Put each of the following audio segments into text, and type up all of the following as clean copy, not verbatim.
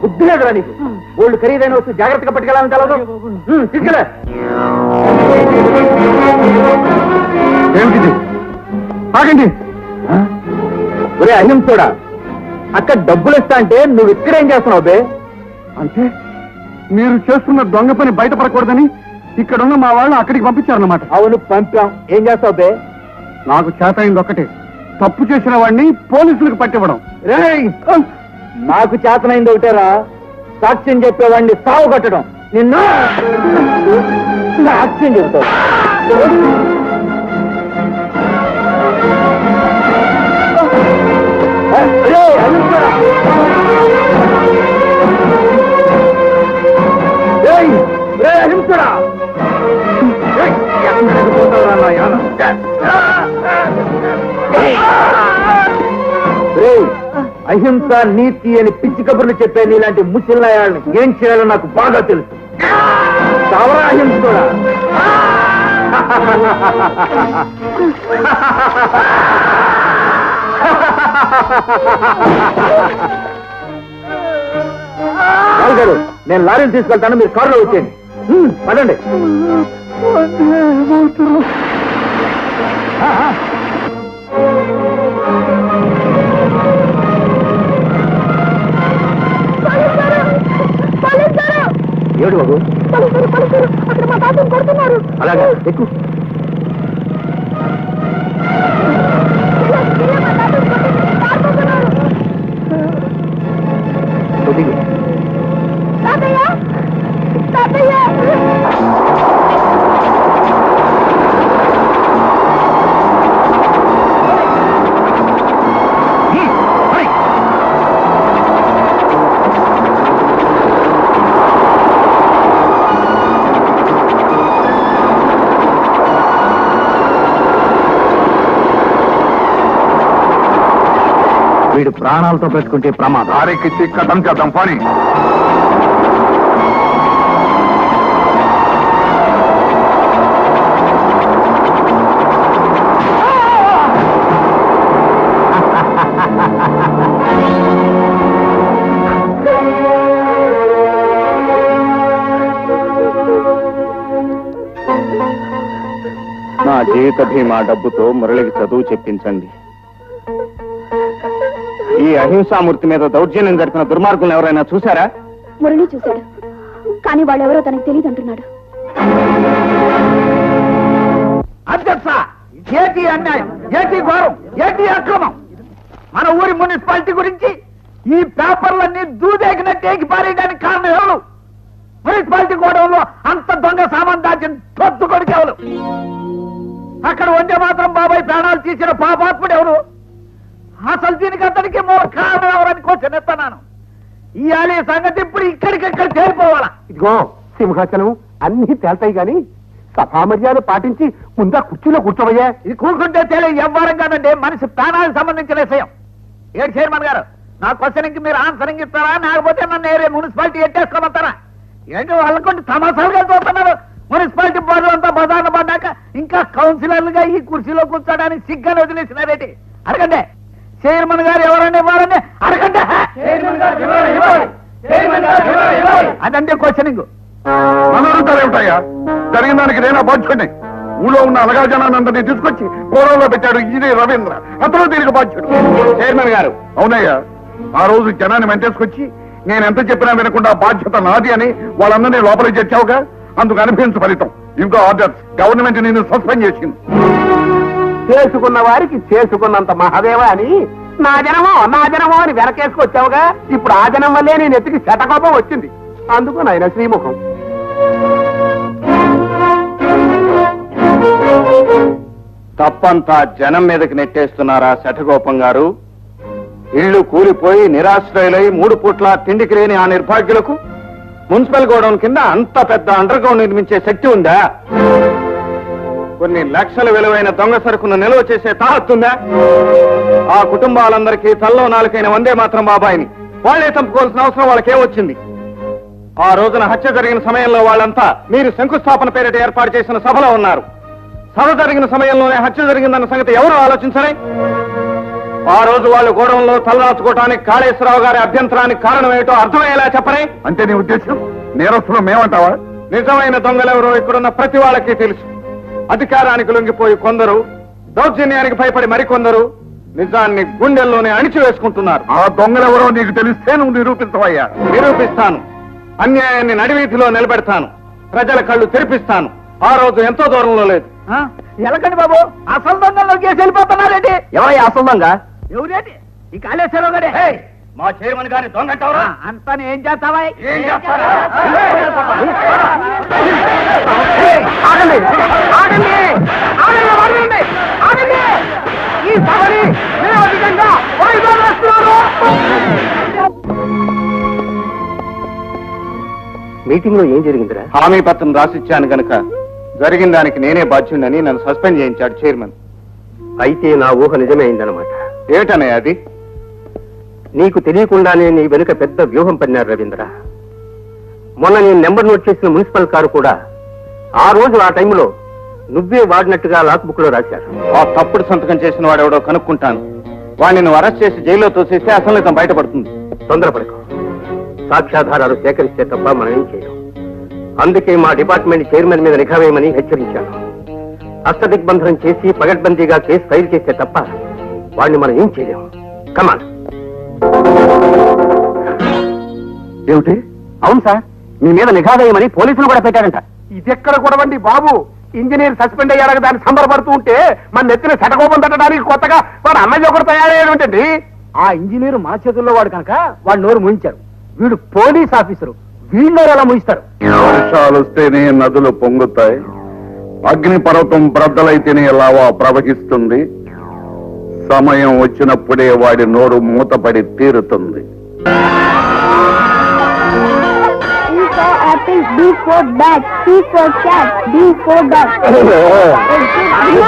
బుద్ధి లేదురా నీకు. వాళ్ళు ఖరీదైన వస్తూ జాగ్రత్తగా పట్టుకెళ్ళాలని తెలదు. తీసుకెళ్ళ. ఏమిటిది? ఆగండి. ఒరే అహింసోడా, అక్కడ డబ్బులు ఇస్తా అంటే నువ్వు ఇక్కడేం చేస్తున్నావు బే? అంటే మీరు చేస్తున్న దొంగ పని బయటపడకూడదని ఇక్కడున్న మా వాళ్ళు అక్కడికి పంపించారన్నమాట. అవును, పంపాం. ఏం చేస్తావు బే? నాకు చేతైంది ఒక్కటే, తప్పు చేసిన వాడిని పోలీసులకు పట్టివ్వడం. నాకు చేతనైంది ఒకటేరా, సాక్ష్యం చెప్పేవాడిని సాగు కట్టడం. నిన్ను సాక్ష్యం చెప్తావు. అహింస నీతి అని పిచ్చి కబుర్లు చెప్పే నీలాంటి ముసలినాయాళ్ళని ఏం చేయాలో నాకు బాగా తెలుసు. చావరా అహింసడా. గారు, నేను లారీని తీసుకెళ్తాను, మీరు కారులో వచ్చేయండి. పదండి. ఏడు బాబు, అలాగా ఎక్కువ. వీడు ప్రాణాలతో పెట్టుకుంటే ప్రమాదం. ఆరెక్కిచ్చి కథం చేద్దాం పని. నా జీవిత బీమా డబ్బుతో మురళికి చదువు చెప్పించండి. ఈ అహింసామూర్తి మీద దౌర్జన్యం జరిపిన దుర్మార్గులను ఎవరైనా చూశారా? మురళి చూశాడు, కానీ వాళ్ళెవరో తనకు తెలియదు అంటున్నాడు. అధ్యక్ష, ఏటి అన్యాయం, ఏటి ఘోరం, ఏటి అక్రమం! మన ఊరి మున్సిపాలిటీ గురించి ఈ పేపర్లన్నీ దూదేకినట్టేకి పారేయడానికి కారణం ఎవరు? మున్సిపాలిటీ గోడౌన్లో అంత దొంగ సామాన్ దాచిన తొత్తు కొడుకు ఎవరు? అక్కడ వందే మాత్రం బాబాయ్ ప్రాణాలు తీసిన పాపాత్ముడు ఎవరు? అసలు దీనికి అతనికి కారణం ఎవరని క్వశ్చన్ ఎత్తున్నాను. ఇవాళ సంగతి ఇప్పుడు ఇక్కడికిక్కడ చేరిపోవాలా? ఇదిగో సింహాచలం, అన్ని తేల్తాయి గాని సభా మర్యాదలు పాటించి ముందా కుర్చీలో కూర్చోవయ్యా. ఇది కూర్చుంటే తేలే ఎవ్వరం కాదండి, మనిషి ప్రాణాలకు సంబంధించిన విషయం. ఏడు చైర్మన్ గారు, నా క్వశ్చన్కి మీరు ఆన్సరింగ్ ఇస్తారా, లేకపోతే నన్ను ఏరే మున్సిపాలిటీ ఎట్టేసుకోమంటారా? ఏంటి వాళ్ళకుంటే తమాసాలుగా చూస్తున్నారు. మున్సిపాలిటీ బోర్డు అంతా బజార్లు పడ్డాక ఇంకా కౌన్సిలర్లుగా ఈ కుర్చీలో కూర్చోడానికి సిగ్గాని వదిలేసినారేటి? అడగండి. చైర్మన్ గారు ఎవరండి ఇవ్వాలని అడగండి. అదంటే క్వశ్చనింగ్. ఏమిటయ్యా జరిగిన దానికి నేనా బాధ్యుడిని? ఊళ్ళో ఉన్న అలగా జనానందరినీ తీసుకొచ్చి గోడవలో పెట్టాడు ఇంజనీర్ రవీంద్ర, అతను దీనికి బాధ్యుడు. చైర్మన్ గారు. అవునయ్యా, ఆ రోజు జనాన్ని వెంటేసుకొచ్చి నేను ఎంత చెప్పినా వినకుండా బాధ్యత నాది అని వాళ్ళందరినీ లోపలికి చేర్చావుగా, అందుకు అనుభవించు ఫలితం. ఇంకో ఆర్డర్స్, గవర్నమెంట్ నిన్ను సస్పెండ్ చేసింది. చేసుకున్న వారికి చేసుకున్నంత మహాదేవ అని నా జనమో అని వెనకేసుకొచ్చావుగా, ఇప్పుడు ఆ జనం వల్లే నేను ఎత్తికి శతకోపం వచ్చింది. అందుకు నాయన శ్రీముఖం. తప్పంతా జనం మీదకి నెట్టేస్తున్నారా శఠగోపం గారు? ఇళ్లు కూలిపోయి నిరాశ్రయులై 3 పూట్ల తిండికి లేని ఆ నిర్భాగ్యులకు మున్సిపల్ గోడౌన్ కింద అంత పెద్ద అండర్ గ్రౌండ్ నిర్మించే శక్తి ఉందా? కొన్ని లక్షల విలువైన దొంగ సరుకును నిల్వ చేసే తాహత్తుందా? ఆ కుటుంబాలందరికీ తల్లో నాలుకైన వందే మాత్రం బాబాయిని వాళ్లే చంపుకోవాల్సిన అవసరం వాళ్ళకేమొచ్చింది? ఆ రోజున హత్య జరిగిన సమయంలో వాళ్ళంతా మీరు శంకుస్థాపన పేరిట ఏర్పాటు చేసిన సభలో ఉన్నారు. సభ జరిగిన సమయంలోనే హత్య జరిగిందన్న సంగతి ఎవరు ఆలోచించలే? ఆ రోజు వాళ్ళు గోడౌన్లో తలరాచుకోవటానికి కాళేశ్వరరావు గారి అభ్యంతరానికి కారణం ఏమిటో అర్థమయ్యేలా చెప్పరే. అంటే నీ ఉద్దేశం నేరస్తులు మేమంటావా? నిజమైన దొంగలెవరో ఇక్కడున్న ప్రతి వాళ్ళకి తెలుసు. అధికారానికి లొంగిపోయి కొందరు, దౌర్జన్యానికి భయపడి మరికొందరు నిజాన్ని గుండెల్లోనే అణిచివేసుకుంటున్నారు. ఆ దొంగలెవరో నీకు తెలిస్తే నువ్వు నిరూపించవయ్యా. నిరూపిస్తాను. అన్యాయాన్ని నడివీధిలో నిలబెడతాను. ప్రజల కళ్ళు తెరిపిస్తాను. ఆ రోజు ఎంతో దూరంలో లేదు. ఎలకండి బాబు, అసలు దొంగల్లో కేసు వెళ్ళిపోతున్నారేంటి? ఎవరయ్యా అసలు దొంగ? ఎవరేంటి? ఈ కాళేశ్వరరావు గారే. మా చైర్మన్ గారిని దొంగ అంటావా? అంతా ఏం చేస్తావా? ఏం చేస్తారా? ఆగండి, ఆగండి, ఆగండి, ఆగండి, ఆగండి. ఈ సభని నిరవధికంగా వైభవేస్తున్నారు. మీటింగ్ లో ఏం జరిగిందిరా? హామీ పత్రం రాసిచ్చాను గనక జరిగిన దానికి నేనే బాధ్యుడని నన్ను సస్పెండ్ చేయించాడు చైర్మన్. అయితే నా ఊహ నిజమే అయిందనమాట. ఏటనే అది? నీకు తెలియకుండానే నీ వెనుక పెద్ద వ్యూహం పన్నారు రవీంద్ర. మొన్న నేను నెంబర్ నోట్ చేసిన మున్సిపల్ కారు కూడా ఆ రోజు ఆ టైంలో నువ్వే వాడినట్టుగా లాక్ బుక్ లో రాశారు. ఆ తప్పుడు సంతకం చేసిన వాడెవడో కనుక్కుంటాను. వాడిని నువ్వు అరెస్ట్ చేసి జైల్లో తోసేస్తే అసలు నిజం బయటపడుతుంది. తొందరపడకు. సాక్ష్యాధారాలు సేకరిస్తే తప్ప మనం ఏం చేయం. అందుకే మా డిపార్ట్మెంట్ చైర్మన్ మీద నిఘా వేయమని హెచ్చరించాను. అష్టదిగ్బంధనం చేసి పగడ్బందీగా కేసు ఫైల్ చేస్తే తప్ప వాడిని మనం ఏం చేయలేం. కమాన్. ఏమిటి? అవును సార్, మీ మీద నిఘా వేయమని పోలీసులు కూడా పెట్టారంట. ఇదెక్కడ కూడవండి బాబు? ఇంజనీర్ సస్పెండ్ అయ్యాడగా దాన్ని సంబరపడుతూ ఉంటే మన నెత్తిన శటకోపం తట్టడానికి కొత్తగా వాడు అన్నయ్య ఒకటి తయారయ్యేటండి. ఆ ఇంజనీరు మన చేతుల్లో వాడు కనుక వాడు నోరు ముయించారు. వీడు పోలీస్ ఆఫీసరు, వీళ్ళు ఎలా ముయిస్తారు? వర్షాలు వస్తేనే నదులు పొంగుతాయి, అగ్ని పర్వతం బ్రద్దలైతేనే లావా ప్రవహిస్తుంది. సమయం వచ్చినప్పుడే వాడి నోరు మూతపడి తీరుతుంది.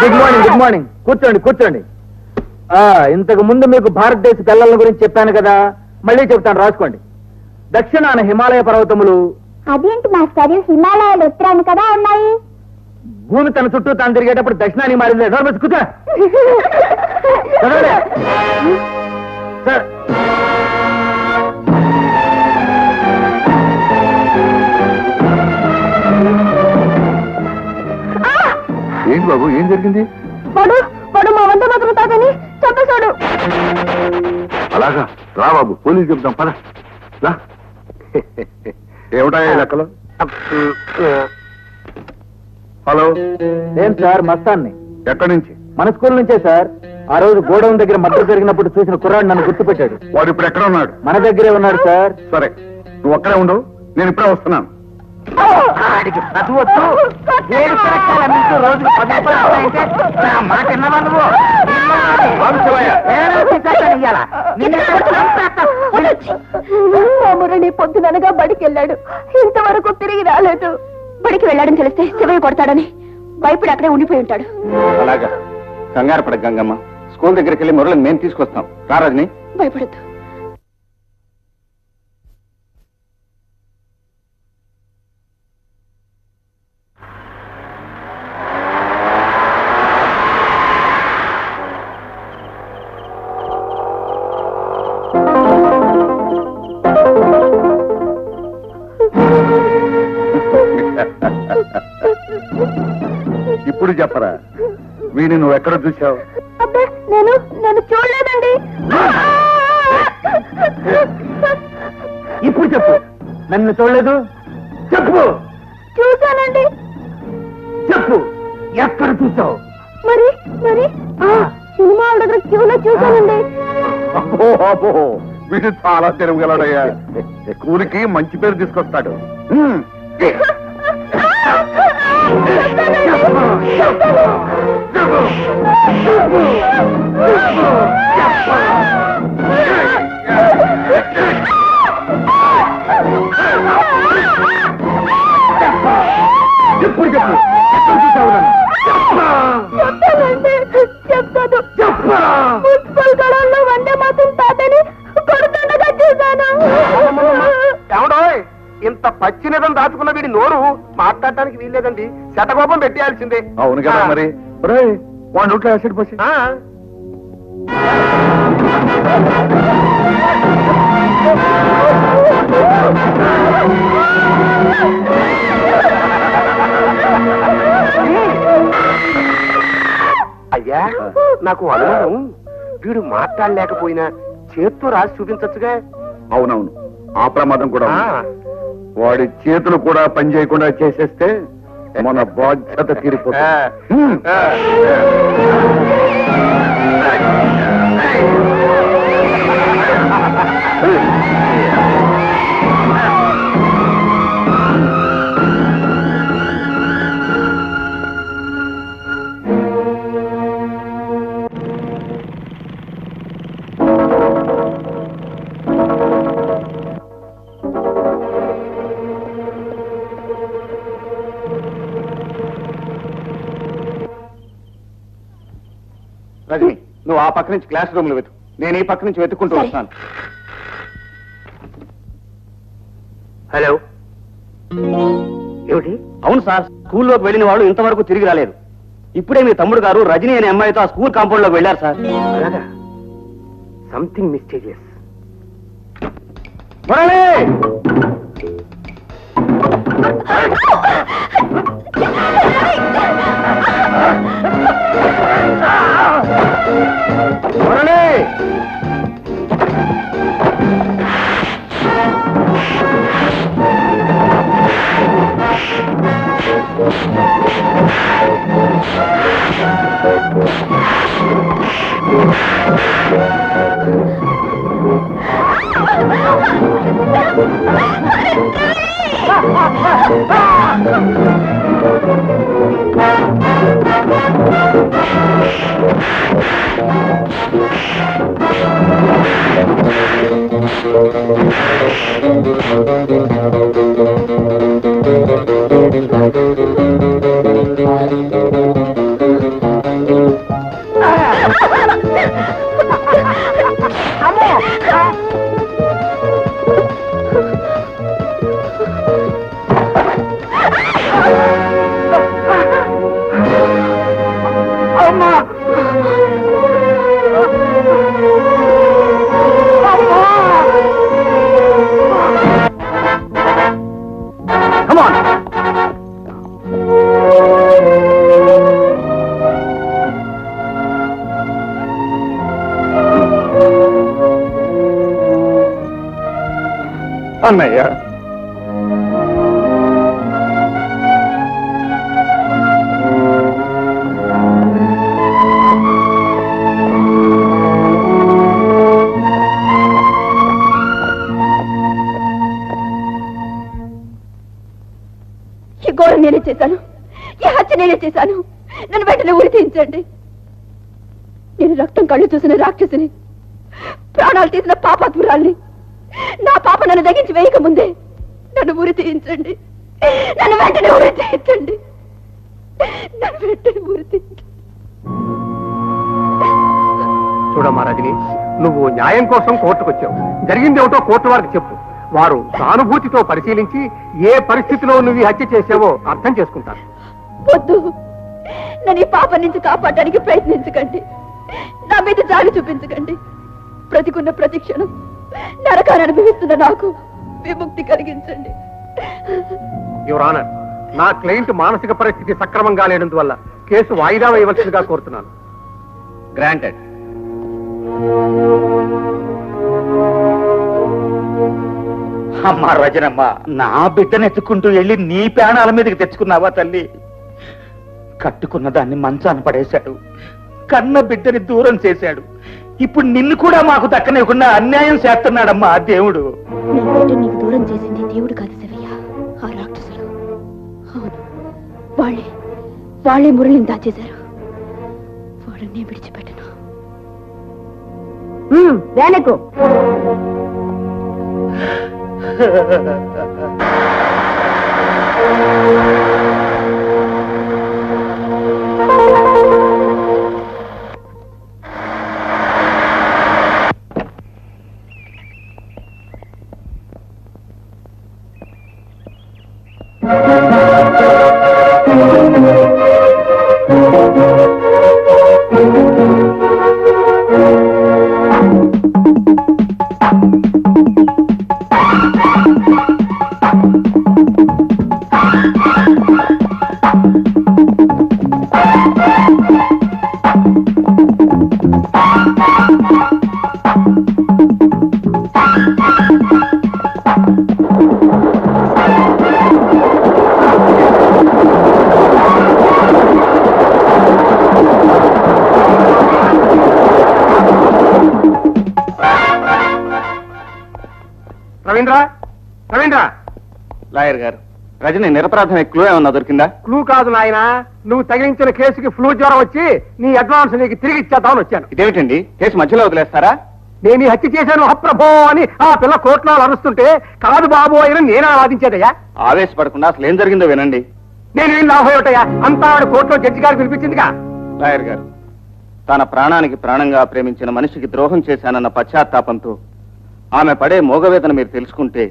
Good morning, good morning. కూర్చోండి, కూర్చోండి. ఇంతకు ముందు మీకు భారతదేశ పిల్లల గురించి చెప్పాను కదా, మళ్ళీ చెప్తాను, రాసుకోండి. దక్షిణాన హిమాలయ పర్వతములు. అదేంటి మాస్టర్, హిమాలయాలు ఉత్తరాన్ని కదా ఉన్నాయి. భూమి తన చుట్టూ తాను తిరిగేటప్పుడు దక్షిణాన్ని మారింది. కూర్చో. చదవలే. సార్, ఏంటి బాబు, ఏం జరిగింది? వాడు వాడు మా వంద మాత్రం తాతని చంపేశాడు. అలాగా? రా బాబు, పోలీసు చెప్తాం పద. రా. ఏమిటా ఈ లెక్కలు? హలో, ఏం సార్? మస్తాన్ని. ఎక్కడి నుంచి? మన స్కూల్ నుంచే సార్. ఆ రోజు గోడౌన్ దగ్గర మద్దతు జరిగినప్పుడు చూసిన కుర్రాడు నన్ను గుర్తుపెట్టాడు. వాడు ఇప్పుడు ఎక్కడ ఉన్నాడు? మన దగ్గరే ఉన్నాడు సార్. సరే, నువ్వు అక్కడే ఉండు, నేను ఇప్పుడే వస్తున్నాను. రోజు 10 రూపాయలు మాట విన్నావా నువ్వు? మురళి పొద్దుననగా బడికి వెళ్ళాడు, ఇంతవరకు తిరిగి రాలేదు. బడికి వెళ్ళాడని తెలిస్తే శివయ్య కొడతాడని భయపడి అక్కడే ఉండిపోయి ఉంటాడు. అలాగా? కంగారు పడ గంగమ్మ, స్కూల్ దగ్గరికి వెళ్ళి మురళిని మేము తీసుకొస్తాం. రారజని, భయపడద్దు. ఇప్పుడు చెప్పరా, వీడిని నువ్వు ఎక్కడ చూసావు? అబ్బే, నేను చూడలేదండి. ఇప్పుడు చెప్పు, నన్ను చూడలేదు? చెప్పు. చూశానండి. చెప్పు, ఎక్కడ చూసావు? మరి మరి సినిమా దగ్గర క్యూలో చూశానండి. అబ్బో అబ్బో, వీడు చాలా తిరగలడయ్యా. స్కూల్కి మంచి పేరు తీసుకొస్తాడు. ఇప్పుడు చెప్పు, ఎక్కడ చూసావు నన్ను? చెప్తాను. మున్సిపల్ గడంలో వందే మాత్రం తాతని కొడుతుండగా చూశాను. ఏమండోయ్, ఇంత పచ్చినిదం దాచుకున్న వీడి నోరు మాట్లాడటానికి వీల్లేదండి. శతకోపం పెట్టేయాల్సిందే. అవును కదా మరి. వాడు నోట్లో యాసిడ్ పోసి. అయ్యా నాకు అనుమానం, వీడు మాట్లాడలేకపోయినా చేత్తో రాసి చూపించచ్చుగా. అవునవును, ఆ ప్రమాదం కూడా ఆ, ఉంది. వాడి చేతులు కూడా పని చేయకుండా చేసేస్తే మన బాధ్యత తీరిపోతుంది. ఆ. రజని, నువ్వు ఆ పక్క నుంచి క్లాస్ రూమ్ లో వెతుకు, నేను ఈ పక్క నుంచి వెతుక్కుంటూ సరే. వస్తాను. హలో, ఏమిటి? అవును సార్, స్కూల్లోకి వెళ్ళిన వాళ్ళు ఇంతవరకు తిరిగి రాలేదు. ఇప్పుడే మీ తమ్ముడు గారు రజని అనే అమ్మాయితో ఆ స్కూల్ కాంపౌండ్ లోకి వెళ్ళారు సార్. అలాగా? Something mysterious. Murali! Murali! Come on! అన్నయ్య, ఈ ఘోరం నేనే చేశాను, ఈ హత్య నేనే చేశాను. నన్ను వెంటనే ఉరి తీయించండి. నేను రక్తం కళ్ళు చూసిన రాక్షసిని, ప్రాణాలు తీసిన పాపాత్మురాల్ని. నా పాప నన్ను దగించి వేయక ముందే నన్ను ఉరి తీయించండి. నన్ను వెంటనే ఉరి తీయించండి. నన్ను వెంటనే ఉరి తీయించండి. చూడమ్మా రజని, నువ్వు న్యాయం కోసం కోర్టుకొచ్చావు. జరిగింది ఏమిటో కోర్టు వారికి చెప్పు. వారు సానుభూతితో పరిశీలించి ఏ పరిస్థితిలో నువ్వు ఈ హత్య చేసావో అర్థం చేసుకుంటారు. వద్దు, నన్ను ఈ పాప నుంచి కాపాడడానికి ప్రయత్నించకండి. నా మీద జాలి చూపించకండి. బ్రతికున్న ప్రతి క్షణం నరకాన్ని అనుభవిస్తున్న నాకు విముక్తి కలిగించండి. యువర్ ఆనర్, నా క్లయింట్ మానసిక పరిస్థితి సక్రమంగా లేనందువల్ల కేసు వాయిదా వేయవలసిందిగా కోరుతున్నాను. గ్రాంటెడ్. అమ్మా రజనమ్మ, నా బిడ్డను ఎత్తుకుంటూ వెళ్ళి నీ ప్రాణాల మీదకి తెచ్చుకున్నావా తల్లి? కట్టుకున్న దాన్ని మంచాన పడేశాడు, కన్న బిడ్డని దూరం చేశాడు. ఇప్పుడు నిన్ను కూడా మాకు దక్కనివ్వకుండా అన్యాయం చేస్తున్నాడమ్మా ఆ దేవుడు. నా బిడ్డ నీకు దూరం చేసింది దేవుడు కాదు శివయ్య, ఆ రాక్షసులు. అవును, వాళ్ళే మురళిని దాచేశారు. వాళ్ళని విడిచిపెట్టను. వేనకు రవీంద్ర రవీంద్ర లాయర్ గారు, రజని నిరపరాధమే క్లూ ఏమన్నా దొరికిందా? ఫ్లూ కాదు నాయన, నువ్వు తగిలించిన కేసుకి ఫ్లూ జ్వరం వచ్చి నీ అడ్వాన్స్ నీకు తిరిగి ఇచ్చేద్దామని వచ్చాను. ఇదేమిటండి, కేసు మధ్యలో వదిలేస్తారా? నేను ఈ హత్య చేశాను అప్రభో అని ఆ పిల్ల కోర్టులో అరుస్తుంటే కాదు బాబు అని నేనే వాదించేదయ్యా. ఆవేశపడకుండా అసలు ఏం జరిగిందో వినండి. నేను ఏం లాభం ఏమిటయ్యా, అంతా ఆవిడ కోర్టులో జడ్జి గారికి వినిపించిందిగా. లాయర్ గారు, తన ప్రాణానికి ప్రాణంగా ప్రేమించిన మనిషికి ద్రోహం చేశానన్న పశ్చాత్తాపంతో ఆమె పడే మోగవేదన మీరు తెలుసుకుంటే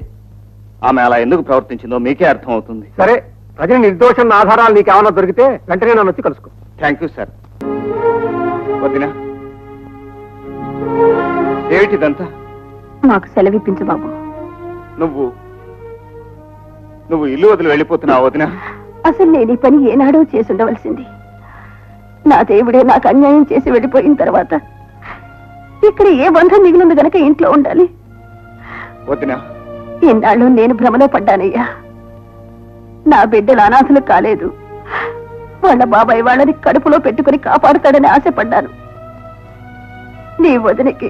ఆమె అలా ఎందుకు ప్రవర్తించిందో మీకే అర్థం అవుతుంది. సరే, రజని నిర్దోషం ఆధారాలు నీకేమన్నా దొరికితే వెంటనే నన్ను వచ్చి కలుసుకో. Thank you sir. వదినా, ఏమిటిదంతా? మాకు సెలవిప్పించు బాబు. నువ్వు ఇల్లు వదిలి వెళ్ళిపోతున్నావు వదినా? అసలు నేను ఈ పని ఏనాడో చేసి ఉండవలసింది. నా దేవుడే నాకు అన్యాయం చేసి వెళ్ళిపోయిన తర్వాత ఇక్కడ ఏ బంధం మిగిలింది గనక ఇంట్లో ఉండాలి. వదినా, ఇన్నాళ్ళు నేను భ్రమలో పడ్డానయ్యా. నా బిడ్డలు అనాథలు కాలేదు. వాళ్ళ బాబాయ్ వాళ్ళని కడుపులో పెట్టుకుని కాపాడుతాడని ఆశపడ్డాను. నీ వదినకి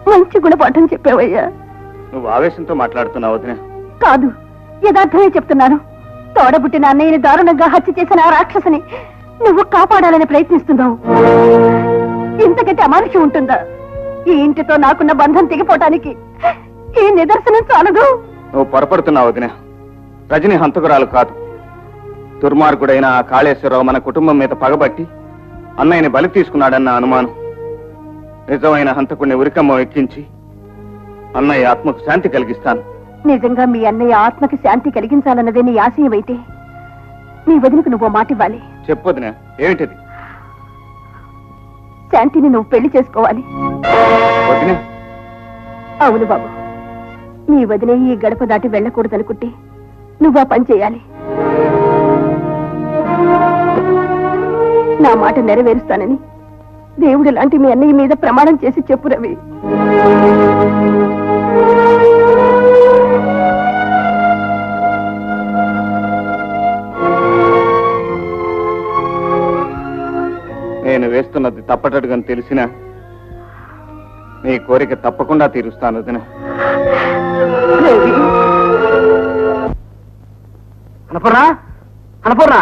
మంచి గుణపాఠం చెప్పావయ్యా. నువ్వు ఆవేశంతో మాట్లాడుతున్నావు వదినా? కాదు, యథార్థమే చెప్తున్నాను. తోడబుట్టిన అన్నయ్యని దారుణంగా హత్య చేసిన ఆ రాక్షసిని నువ్వు కాపాడాలని ప్రయత్నిస్తున్నావు. ఇంతకంటే అమానుషి ఉంటుందా? ఈ ఇంటితో నాకున్న బంధం తెగిపోవటానికి ఈ నిదర్శనం చాలదు. నువ్వు పొరపడుతున్నావు వదినా. రజని హంతకురాలు కాదు. దుర్మార్గుడైన ఆ కాళేశ్వరరావు మన కుటుంబం మీద పగబట్టి అన్నయ్యని బలి తీసుకున్నాడన్న అనుమానం. నిజమైన హంతకుడిని ఉరికమ్మ ఎక్కించి అన్నయ్య ఆత్మకు శాంతి కలిగిస్తాను. నిజంగా మీ అన్నయ్య ఆత్మకి శాంతి కలిగించాలన్నదే నీ ఆశయం అయితే నీ వదినకు నువ్వు మాట ఇవ్వాలి. చెప్పొదినా, ఏమిటది? శాంతిని నువ్వు పెళ్లి చేసుకోవాలి. వదినా? అవును బాబు, నీ వదిన ఈ గడప దాటి వెళ్ళకూడదనుకుంటే నువ్వు ఆ పని చేయాలి. నా మాట నెరవేరుస్తానని దేవుడు లాంటి మీ అన్నయ్య మీద ప్రమాణం చేసి చెప్పు రవి. నేను వేస్తున్నది తప్పటడుగని తెలిసినా నీ కోరిక తప్పకుండా తీరుస్తాను వదినా. రవి, అనపూర్ణ అనపూర్ణ,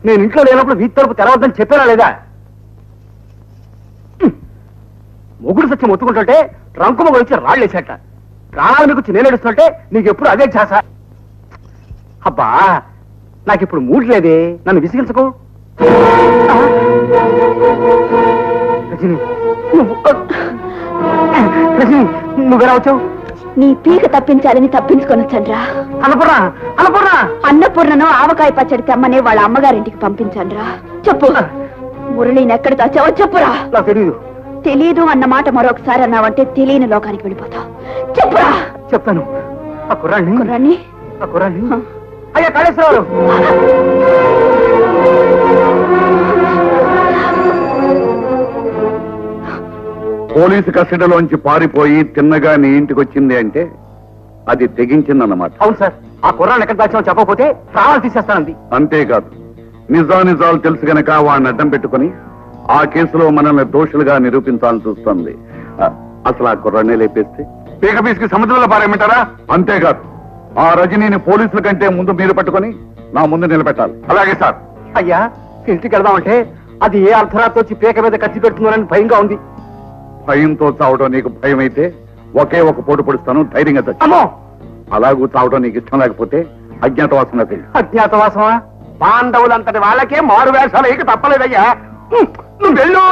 నేను ఇంట్లో లేనప్పుడు వీధి తలుపు తెరవద్దని చెప్పానా లేదా? మొగుడు సత్యం ఒత్తుకుంటుంటే రంకు మొగ వచ్చి రాళ్ళేసేట. ప్రాణాల మీకు వచ్చి నేను ఏడుస్తుంటే నీకు ఎప్పుడు అదే ఛాస. అబ్బా, నాకు ఇప్పుడు మూడ్ లేదే, నన్ను విసిగించకు. రజని, రజని, నువ్వెలా వచ్చావు? నీ పీక తప్పించాలని తప్పించుకొని వచ్చాన్రా. అన్నపూర్ణ అన్నపూర్ణ, అన్నపూర్ణను ఆవకాయ పచ్చడి తెమ్మని వాళ్ళ అమ్మగారింటికి పంపించాన్రా. చెప్పు, మురళిని ఎక్కడ దాచావో చెప్పురా. నాకు తెలియదు. తెలీదు అన్న మాట మరొకసారి అన్నావంటే తెలియని లోకానికి వెళ్ళిపోతావు. చెప్పురా. చెప్తాను. ఆ కుర్రాన్ని కుర్రాన్ని ఆ కుర్రాన్ని అయ్యా కాళేశ్వరరావు. పోలీసు కస్టడీలోంచి పారిపోయి తిన్నగా నీ ఇంటికి వచ్చింది అంటే అది తెగించిందన్నమాట. అవును సార్, ఆ కుర్రాన్ని ఎక్కడ దాచామో చెప్పకపోతే ప్రాణాలు తీసేస్తానంది. అంతేకాదు, నిజానిజాలు తెలుసు గనక వాడిని అడ్డం పెట్టుకుని ఆ కేసులో మనల్ని దోషులుగా నిరూపించాలని చూస్తుంది. అసలు ఆ కుర్రాన్ని లేపేస్తే పీక పీసుకి సముద్రంలో పారేయమంటారా? అంతేకాదు, ఆ రజనీని పోలీసుల కంటే ముందు మీరు పట్టుకొని నా ముందు నిలబెట్టాలి. అలాగే సార్. అయ్యా, ఇంటికి వెళ్దామంటే అది ఏ అర్ధరాత్రి వచ్చి పీక మీద కత్తి పెడుతుందని భయంగా ఉంది. భయంతో చావడం నీకు భయం అయితే ఒకే ఒక పోటు పొడుస్తాను, ధైర్యంగా చచ్చి. అమ్మో, అలాగూ చావడం నీకు ఇష్టం లేకపోతే అజ్ఞాతవాసంలోకి వెళ్ళు. అజ్ఞాతవాసమా? పాండవులంతటి వాళ్ళకే మారు వేషాలు వేయక తప్పలేదయ్యా. నువ్వు వెళ్ళు.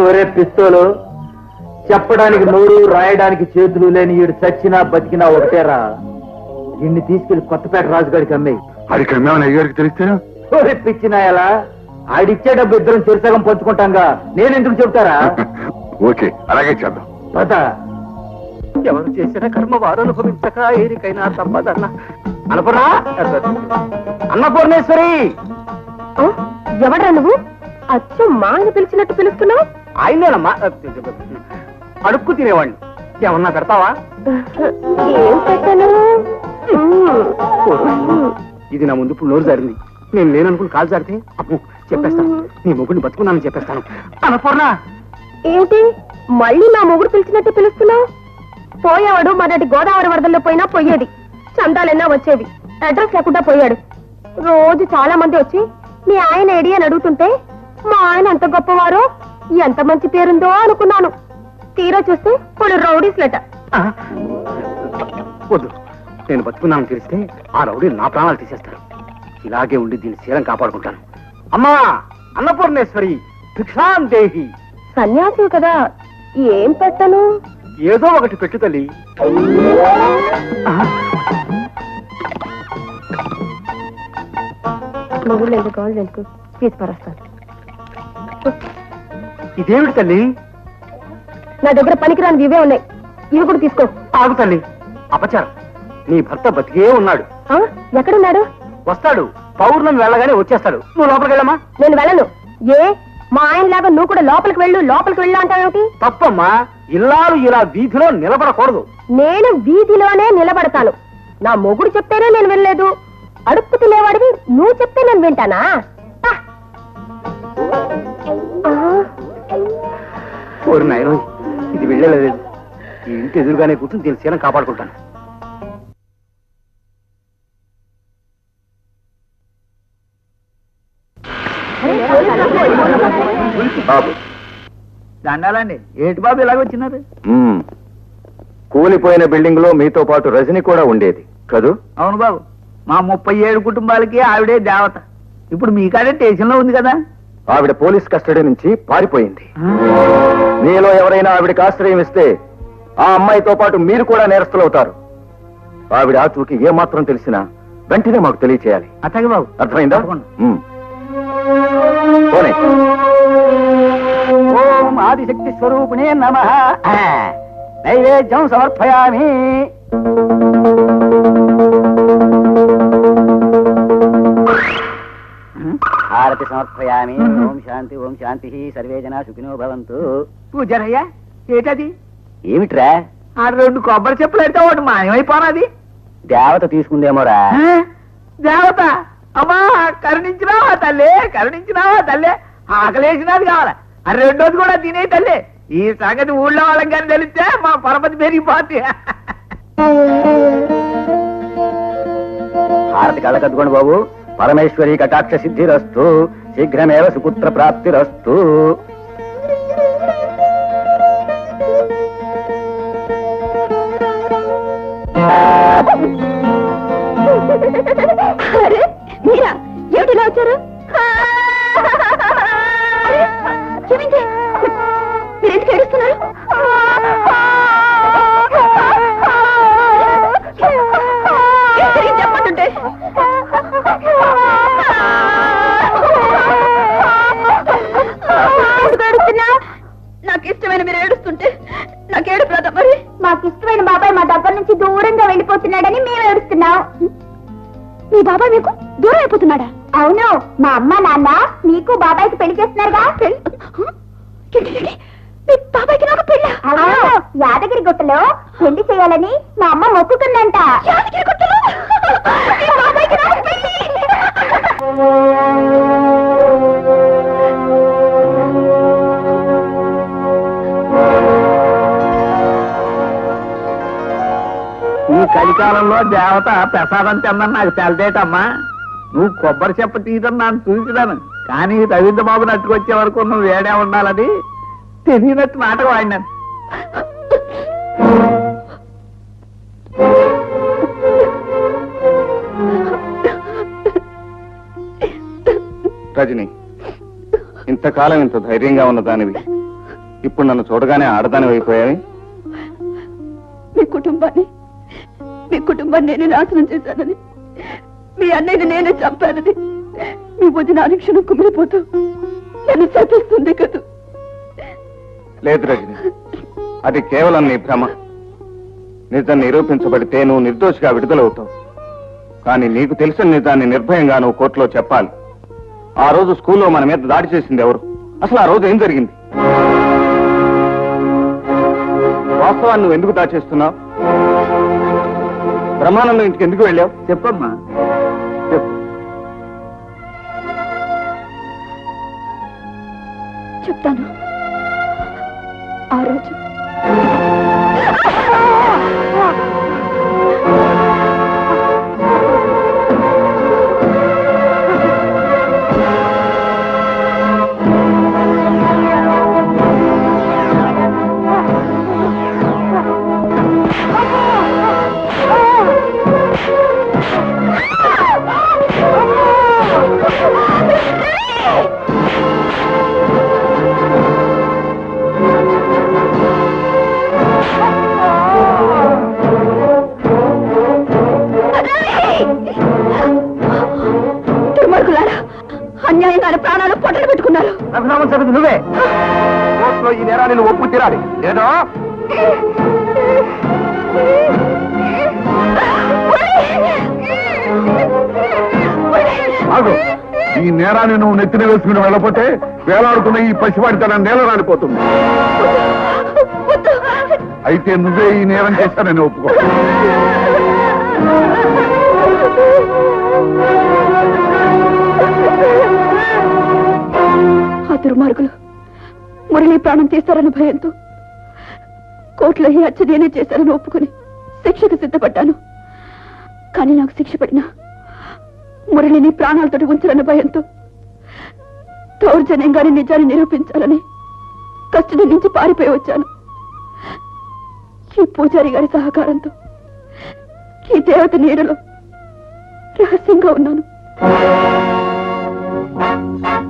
ఒరే పిస్తోలు, చెప్పడానికి నోరు, రాయడానికి చేతులు లేని ఈడు చచ్చినా బతికినా ఒకటేరా. ఇన్ని తీసుకెళ్లి కొత్తపేట రాజుగాడికి అమ్మాయి. అది క్రమేమైనా అయ్యారికి తెలిస్తే ఒరే పిచ్చినాయలా, ఆడిచ్చే డబ్బు ఇద్దరం చెరుసగం పంచుకుంటాంగా, నేనెందుకు చెబుతారా? ఓకే, అలాగే చేద్దాం. పద. ఎవరు చేసిన కర్మ వారు అనుభవించక ఏరికైనా తప్పదన్నా అన్నపూర్ణ, అన్నపూర్ణేశ్వరి. ఎవడ్రా నువ్వు? అచ్చు మా ఆయన పిలిచినట్టు పిలుస్తున్నావు? ఆయనేనమ్మా, అడుక్కు తినేవాడిని. ఏమన్నా పెడతావా? ఏం పెట్టను? ఇది నా ముందు ఇప్పుడు నోరు జారింది. నేను లేననుకుని కాలు జారితే అప్పు చెప్పేస్తాను. నీ మొగుడిని బతుకున్నానని చెప్పేస్తాను. అన్నపూర్ణ, ఏమిటి మళ్ళీ నా మొగుడు పిలిచినట్టు పిలుస్తున్నావు? పోయేవాడు మొదటి గోదావరి వరదల్లో పోయినా పోయేది, చందాలెన్నా వచ్చేవి. అడ్రస్ లేకుండా పోయాడు. రోజు చాలా మంది వచ్చి మీ ఆయన ఏడి అని అడుగుతుంటే మా ఆయన ఎంత గొప్పవారో, ఎంత మంచి పేరుందో అనుకున్నాను. తీరా చూస్తే ఇప్పుడు రౌడీస్ లెట. వద్దు, నేను బతుకున్నానని తెలిస్తే ఆ రౌడీలు నా ప్రాణాలు తీసేస్తారు. ఇలాగే ఉండి దీన్ని శీలం కాపాడుకుంటాను. అమ్మా అన్నపూర్ణేశ్వరి, భిక్షాం దేహి. సన్యాసి కదా, ఏం పెట్టను? ఏదో ఒకటి పెట్టు తల్లి. మొగుడు ఎందుకు కావాలి ఎందుకు తీసుకురాస్తాను. ఇదేమిటి తల్లి? నా దగ్గర పనికిరాని ఇవే ఉన్నాయి, ఇవి కూడా తీసుకో. ఆగు తల్లి, అపచారం. నీ భర్త బతికే ఉన్నాడు. ఎక్కడున్నాడు? వస్తాడు, పౌర్ణమి వెళ్ళగానే వచ్చేస్తాడు. నువ్వు లోపలికి వెళ్ళమ్మా. నేను వెళ్ళను. ఏ మా ఆయన లాగా నువ్వు కూడా లోపలికి వెళ్ళు అంటావేమిటి? తప్పమ్మా, ఇల్లాలు ఇలా వీధిలో నిలబడకూడదు. నేను వీధిలోనే నిలబడతాను. నా మొగుడు చెప్తేనే నేను వెళ్ళలేదు. అడుక్కు తినేవాడివి నువ్వు చెప్తే నేను వింటానా? ఓరి నాయనోయ్, ఇది వెళ్ళలేదు. ఈ ఇంటి ఎదురుగానే కూర్చుని దీని శీలం కాపాడుకుంటాను. బాబు, దండాలండి. ఏంటి బాబు ఇలాగ వచ్చినారు? కూలిపోయిన బిల్డింగ్ లో మీతో పాటు రజని కూడా ఉండేది కదూ? అవును బాబు, మా 37 కుటుంబాలకి ఆవిడే దేవత. ఇప్పుడు మీకాడే స్టేషన్లో ఉంది కదా. ఆవిడ పోలీస్ కస్టడీ నుంచి పారిపోయింది. మీలో ఎవరైనా ఆవిడకి ఆశ్రయం ఇస్తే ఆ అమ్మాయితో పాటు మీరు కూడా నేరస్తులవుతారు. ఆవిడ ఆచూకి ఏమాత్రం తెలిసినా వెంటనే మాకు తెలియచేయాలి. అట్లాగే బాబు. అర్థమైందా? పోనీ. ఓం ఆదిశక్తి స్వరూపిణే నమః. నైవేద్యం సమర్పయామి. హారతి సమర్పయామి. ఓం శాంతి సర్వే జనా సుఖినో భవంతు. పూజారయ్యా, ఏటది? ఏమిట్రా? ఆ 2 కొబ్బరి చెప్పులు అయితే ఒకటి మాయమైపోనాది. దేవత తీసుకుందేమోరా. దేవత అమ్మా, కరుణించినావా తల్లి, కరుణించినావా తల్లి. ఆకలేసినది కావాలా, ఆ 2వది కూడా తినే తల్లి. ఈ సంగతి ఊళ్ళో వాళ్ళకి కానీ తెలిస్తే మా పరపతి పెరిగిపోద్ది. హారతి కళ్ళకద్దుకోండి బాబు. పరమేశ్వరి కటాక్ష సిద్ధిరస్తు, శీఘ్రమేవ సుపుత్ర ప్రాప్తిరస్తు. అరే మీరా, ఏమిటి ఇలా వచ్చారు? ఏమైంది? మీరు ఎందుకు ఏడుస్తున్నారు? చెప్పండి. నాకు ఇష్టమైన మీరు ఏడుస్తుంటే నాకు ఏడుపు రాదా? మరి మాకు ఇష్టమైన బాబాయ్ మా దగ్గర నుంచి దూరంగా వెళ్ళిపోతున్నాడని మేము ఏడుస్తున్నాం. మీ బాబాయ్ మీకు దూరం అయిపోతున్నాడా? అవును, మా అమ్మ నాన్న నీకు బాబాయ్కి పెళ్లి చేస్తున్నారుగా. మీ బాబాయ్కి నాకు పెళ్ళి? యాదగిరి గుట్టలో పెళ్లి చేయాలని మా అమ్మ మొక్కుకుందంట. యాదగిరి గుట్టలో మీ బాబాయ్కి నాకు పెళ్లి? ఈ కలికాలంలో దేవత ప్రసాదం తిందని నాకు తెలదేటమ్మా. నువ్వు కొబ్బరి చెప్ప తీయడం నన్ను చూసినాను, కానీ రవీంద్ర బాబు నట్టుకొచ్చే వరకు నువ్వు వేడే ఉండాలని తెలియనట్టు నాటకం ఆడినాను. రజని, ఇంతకాలం ఇంత ధైర్యంగా ఉన్న దానివి ఇప్పుడు నన్ను చూడగానే ఆడదాని అయిపోయావి. మీ కుటుంబాన్ని నేను నాశనం చేశానని, మీ అన్నయ్యని నేనే చంపానని మీ వదిన అనుక్షణం కుమిలిపోతూ నన్ను చదివిస్తుంది కదా. లేదు రజని, అది కేవలం నీ భ్రమ. నిజం నిరూపించబడితే నువ్వు నిర్దోషిగా విడుదలవుతావు. కానీ నీకు తెలిసిన నిజాన్ని నిర్భయంగా నువ్వు కోర్టులో చెప్పాలి. ఆ రోజు స్కూల్లో మన మీద దాడి చేసింది ఎవరు? అసలు ఆ రోజు ఏం జరిగింది? వాస్తవాన్ని నువ్వు ఎందుకు దాచేస్తున్నావు? బ్రహ్మానందం ఇంటికి ఎందుకు వెళ్ళావు? చెప్పమ్మా. చెప్పు. చెప్తాను. ఆ రోజు దుర్మార్గులారా, అన్యాయంగా ప్రాణాలు పొట్టలు పెట్టుకున్నారు. రఘురామన్ సమితి నువ్వే కోర్టులో ఈ నేరాన్ని నువ్వు ఒప్పు తీరాలి. లేదో ఆగు. ఈ నేరాన్ని నువ్వు నెత్తిన వేసుకుని వెళ్ళకపోతే వేలాడుతున్న ఈ పసివాడి తన నేల రాలిపోతుంది. అయితే నువ్వే ఈ నేరం చేశానని ఒప్పుకో. ఆ దుర్మార్గులు మురళి ప్రాణం తీస్తారన్న భయంతో కోర్టులో ఈ హత్య నేనే చేశారని ఒప్పుకుని శిక్షకు సిద్ధపడ్డాను. కానీ నాకు శిక్ష పడినా మురళిని ప్రాణాలతో ఉంచాలన్న భయంతో దౌర్జన్యంగానే నిజాన్ని నిరూపించాలని కస్టడీ నుంచి పారిపోయి వచ్చాను. ఈ పూజారి గారి సహకారంతో ఈ దేవత నీడలో రహస్యంగా ఉన్నాను.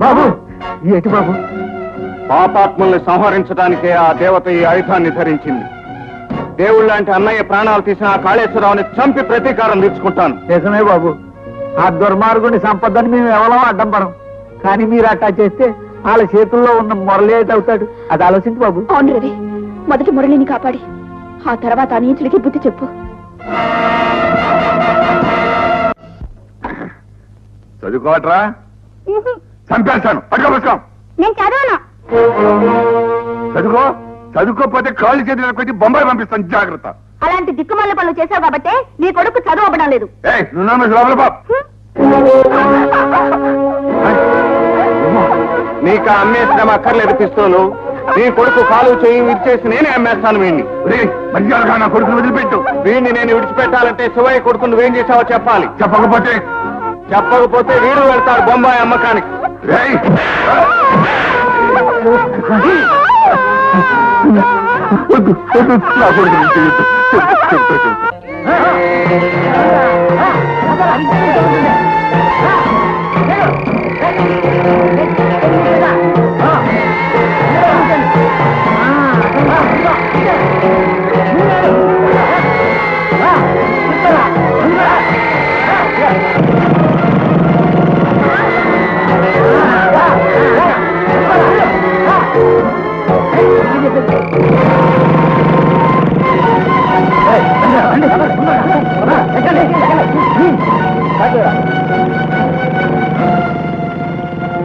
బాబు ఏంటి బాబు? పాపాత్ముల్ని సంహరించడానికే ఆ దేవత ఈ ఆయుధాన్ని ధరించింది. దేవుళ్ళంటి అన్నయ్య ప్రాణాలు తీసిన ఆ కాళేశ్వరరావుని చంపి ప్రతీకారం తీర్చుకుంటాను. నిజమే బాబు, ఆ దుర్మార్గుని సంపదని మేము ఎవరో అడ్డం పడం. కానీ మీరు అట్టా చేస్తే వాళ్ళ చేతుల్లో ఉన్న మురళి అయితే అవుతాడు. అది ఆలోచించు బాబు. అవును రవి, మొదటి మురళిని కాపాడి ఆ తర్వాత ఆ నీచులకి బుద్ధి చెప్పు. చదువుకోవట్రా? చంపేస్తాను. పట్టుకోబోసుకో. నేను చదవను. చదువుకో. చదువుకోకపోతే కాళ్ళు చేతులు కొట్టి బొంబాయి పంపిస్తాను. జాగ్రత్త. అలాంటి దిక్కుమాల పనులు చేశావు కాబట్టి నీ కొడుకు చదువు అవ్వడం లేదు. నువ్వు నన్ను లోపల బాబు. నీకు అమ్మే శ్రమ అక్కర్లేదు పిస్తోలు. నీ కొడుకు కాలు చేయి విరిచేసి నేనే అమ్మేస్తాను వీడిని. మర్యాదగా నా కొడుకును వదిలిపెట్టు. వీడిని నేను విడిచిపెట్టాలంటే శివయ్య కొడుకు నువ్వేం చేసావో చెప్పాలి. చెప్పకపోతే వీడు వెళ్తాడు బొంబాయి అమ్మకానికి. రేయ్! వద్దు, వద్దు, నా కొడుకుని చేయొద్దు. చెప్తా.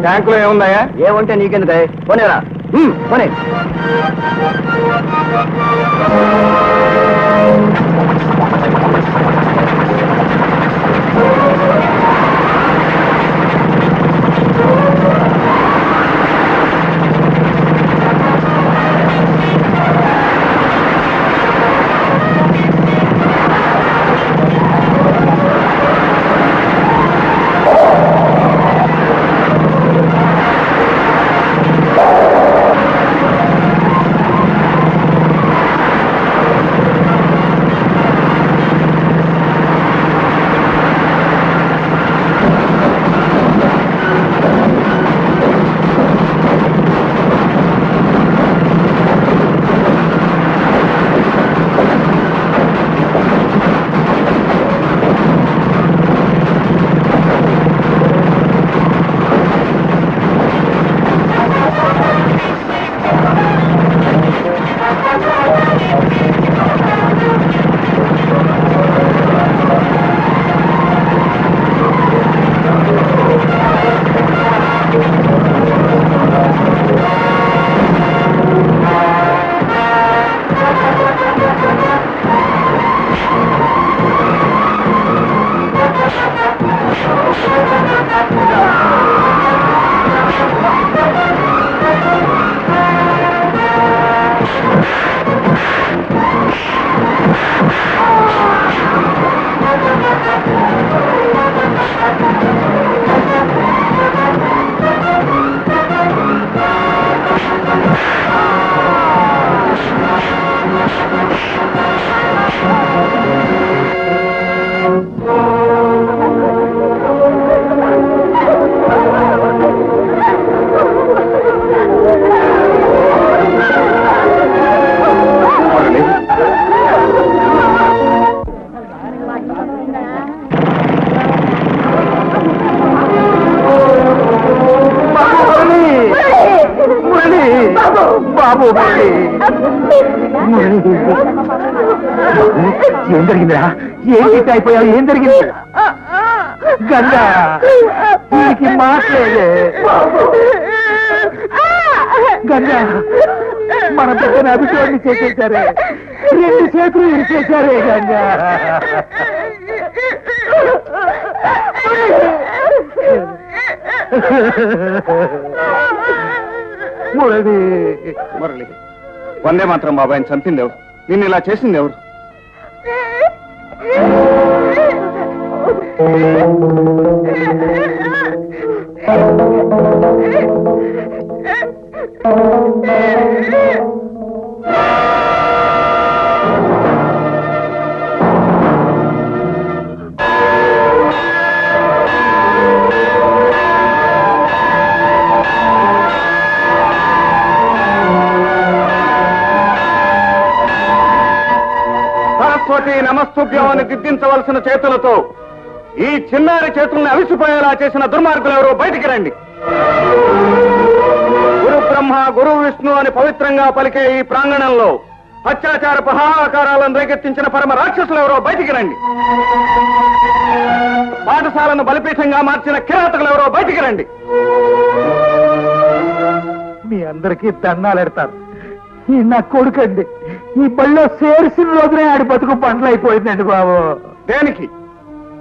బ్యాంకులో ఏముందాయా? ఏముంటే నీకెందుకు పోనేరా? పోనే. బాబు ఏం జరిగిందిరా? ఏం గిట్ అయిపోయావు? ఏం జరిగింది? గంగా దీనికి మాట్లేదే. గంగా మన బిడ్డను అభిషేకం చేసేసారే, 2 చేతులు ఇరిచేశారే గంగా. మురళి మురళి, వందే మాత్రం బాబాయ్ చంపింది ఎవరు? నిన్ను ఇలా చేసింది ఎవరు? సరస్వతి నమస్తుభ్యం అని దిద్దించవలసిన చేతులతో ఈ చిన్నారి చేతుల్ని అవిసిపోయేలా చేసిన దుర్మార్గులు ఎవరో బయటికి రండి. గురు బ్రహ్మ గురు విష్ణు అని పవిత్రంగా పలికే ఈ ప్రాంగణంలో అత్యాచార పహాకారాలను రేకెత్తించిన పరమ రాక్షసులు ఎవరో బయటికి రండి. పాఠశాలను బలిపీఠంగా మార్చిన కిరాతకులు ఎవరో బయటికి రండి. మీ అందరికీ దండాలెడతారు. ఈ నా కొడుకండి, ఈ బళ్ళో చేర్చిన రోజునే ఆడి బతుకు పంటలు అయిపోయిందండి బాబు. దేనికి?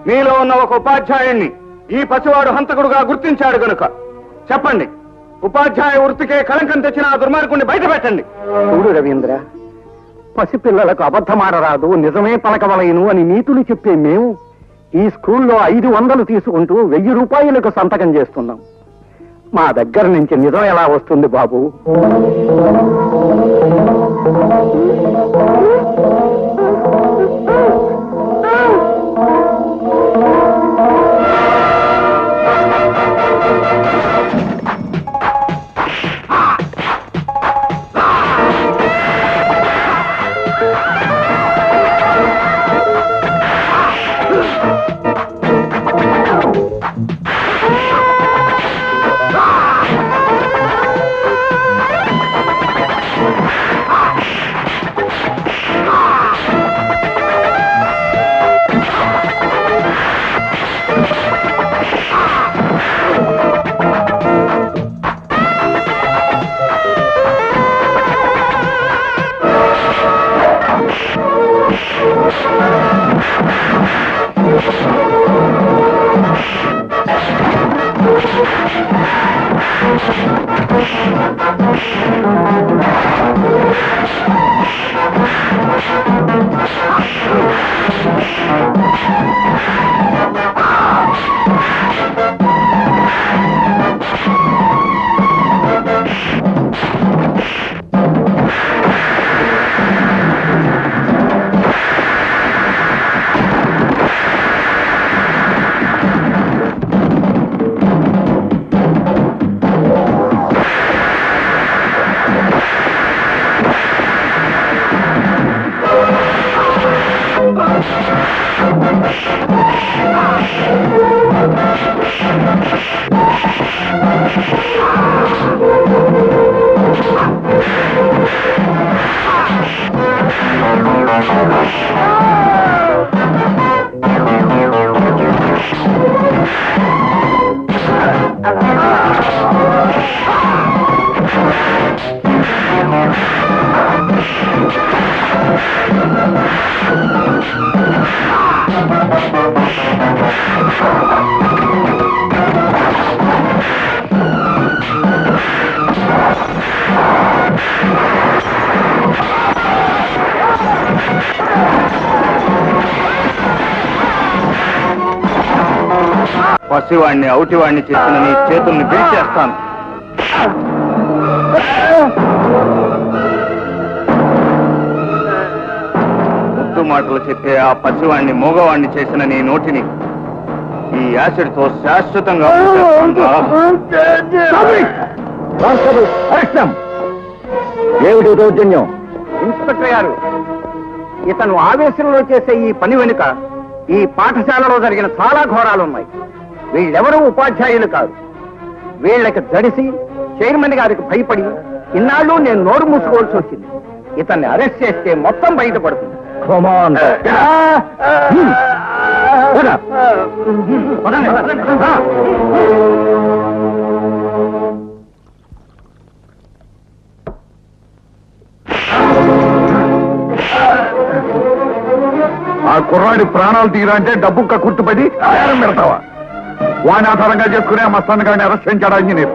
మీలో ఉన్న ఒక ఉపాధ్యాయుణ్ణి ఈ పసివాడు హంతకుడుగా గుర్తించాడు గనుక చెప్పండి. ఉపాధ్యాయ వృత్తికే కళంకం తెచ్చిన ఆ దుర్మార్గుణ్ణి బయట పెట్టండి. చూడు రవీంద్ర, పసిపిల్లలకు అబద్ధమాడరాదు, నిజమే పలకవలయను అని నీతులు చెప్పే మేము ఈ స్కూల్లో 500 తీసుకుంటూ 1000 రూపాయలకు సంతకం చేస్తున్నాం. మా దగ్గర నుంచి నిజం ఎలా వస్తుంది బాబు? పసివాణ్ణి అవుటివాణ్ణి చేసిన నీ చేతుల్ని పిలిచేస్తాను. ముద్దు మాటలు చెప్పే ఆ పసివాణ్ణి మూగవాణ్ణి చేసిన నీ నోటిని ఈ యాసిడ్ తో శాశ్వతంగా ఏమిటి దౌర్జన్యం? ఇన్స్పెక్టర్ గారు, ఇతను ఆవేశంలో చేసే ఈ పని వెనుక ఈ పాఠశాలలో జరిగిన చాలా ఘోరాలున్నాయి. వీళ్ళెవరూ ఉపాధ్యాయులు కాదు. వీళ్ళకి జడిసి చైర్మన్ గారికి భయపడి ఇన్నాళ్ళు నేను నోరు మూసుకోవాల్సి వచ్చింది. ఇతన్ని అరెస్ట్ చేస్తే మొత్తం బయటపడుతుంది. ఆ కుర్రాడి ప్రాణాలు తీరాలంటే డబ్బు కక్కుర్తుపడి ఆయారం పెడతావా? వాని ఆధారంగా చేసుకుని ఆ మస్తాన్ గారిని అరెస్ట్ చేయించాడు ఇంజనీర్.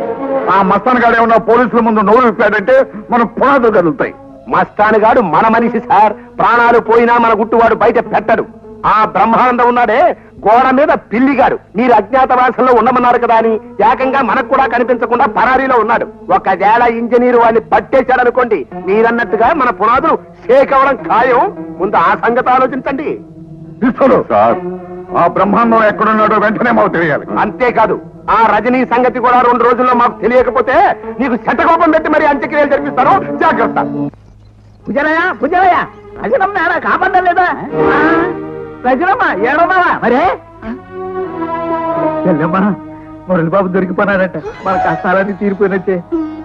ఆ మస్తాన్ గారు ఏమన్నా పోలీసుల ముందు నోరు విప్పాడంటే మన పునాదులు కదులుతాయి. మస్తానుగాడు మన మనిషి సార్. ప్రాణాలు పోయినా మన గుట్టువాడు బయట పెట్టడు. ఆ బ్రహ్మానందం ఉన్నాడే గోడ మీద పిల్లిగాడు. మీరు అజ్ఞాతవాసంలో ఉండమన్నారు కదా అని ఏకంగా మనకు కూడా కనిపించకుండా పరారీలో ఉన్నాడు. ఒకవేళ ఇంజనీరు వాడిని పట్టేశాడనుకోండి, మీరన్నట్టుగా మన పునాదులు షేక్ అవ్వడం ఖాయం. ముందు ఆ సంగతి ఆలోచించండి. తీసుకోడు సార్, ఆ బ్రహ్మాండం ఎక్కడున్నాడో వెంటనే మాకు తెలియాలి. అంతేకాదు, ఆ రజనీ సంగతి కూడా 2 రోజుల్లో మాకు తెలియకపోతే నీకు శతకోపం పెట్టి మరి అంత్యక్రియలు జరిపిస్తారు. జాగ్రత్త. భుజనయ్య రజనమ్మ ఏడా కాపాడడం లేదా? రజనమ్మ ఏడన్నావా? మరే చెల్లెమ్మా, మురళి బాబు దొరికిపోయినాడంట. మన కష్టాలన్నీ తీరిపోయినట్టే.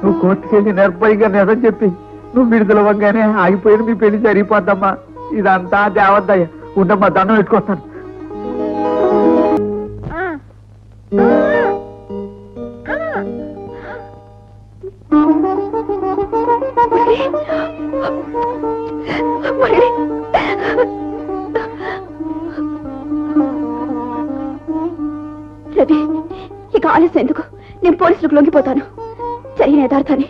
నువ్వు కోర్టుకి వెళ్ళి నిర్భయంగా నిజం చెప్పి నువ్వు విడుదలవ్వగానే ఆగిపోయిన మీ పెళ్లి జరిగిపోద్దమ్మా. ఇదంతా దేవద్దయ్య. ఉండమ్మా, దండం పెట్టుకొస్తాను. రవి, ఇక ఆలస్యం ఎందుకు? నేను పోలీసులకు లొంగిపోతాను. జరిగిన యథార్థాన్ని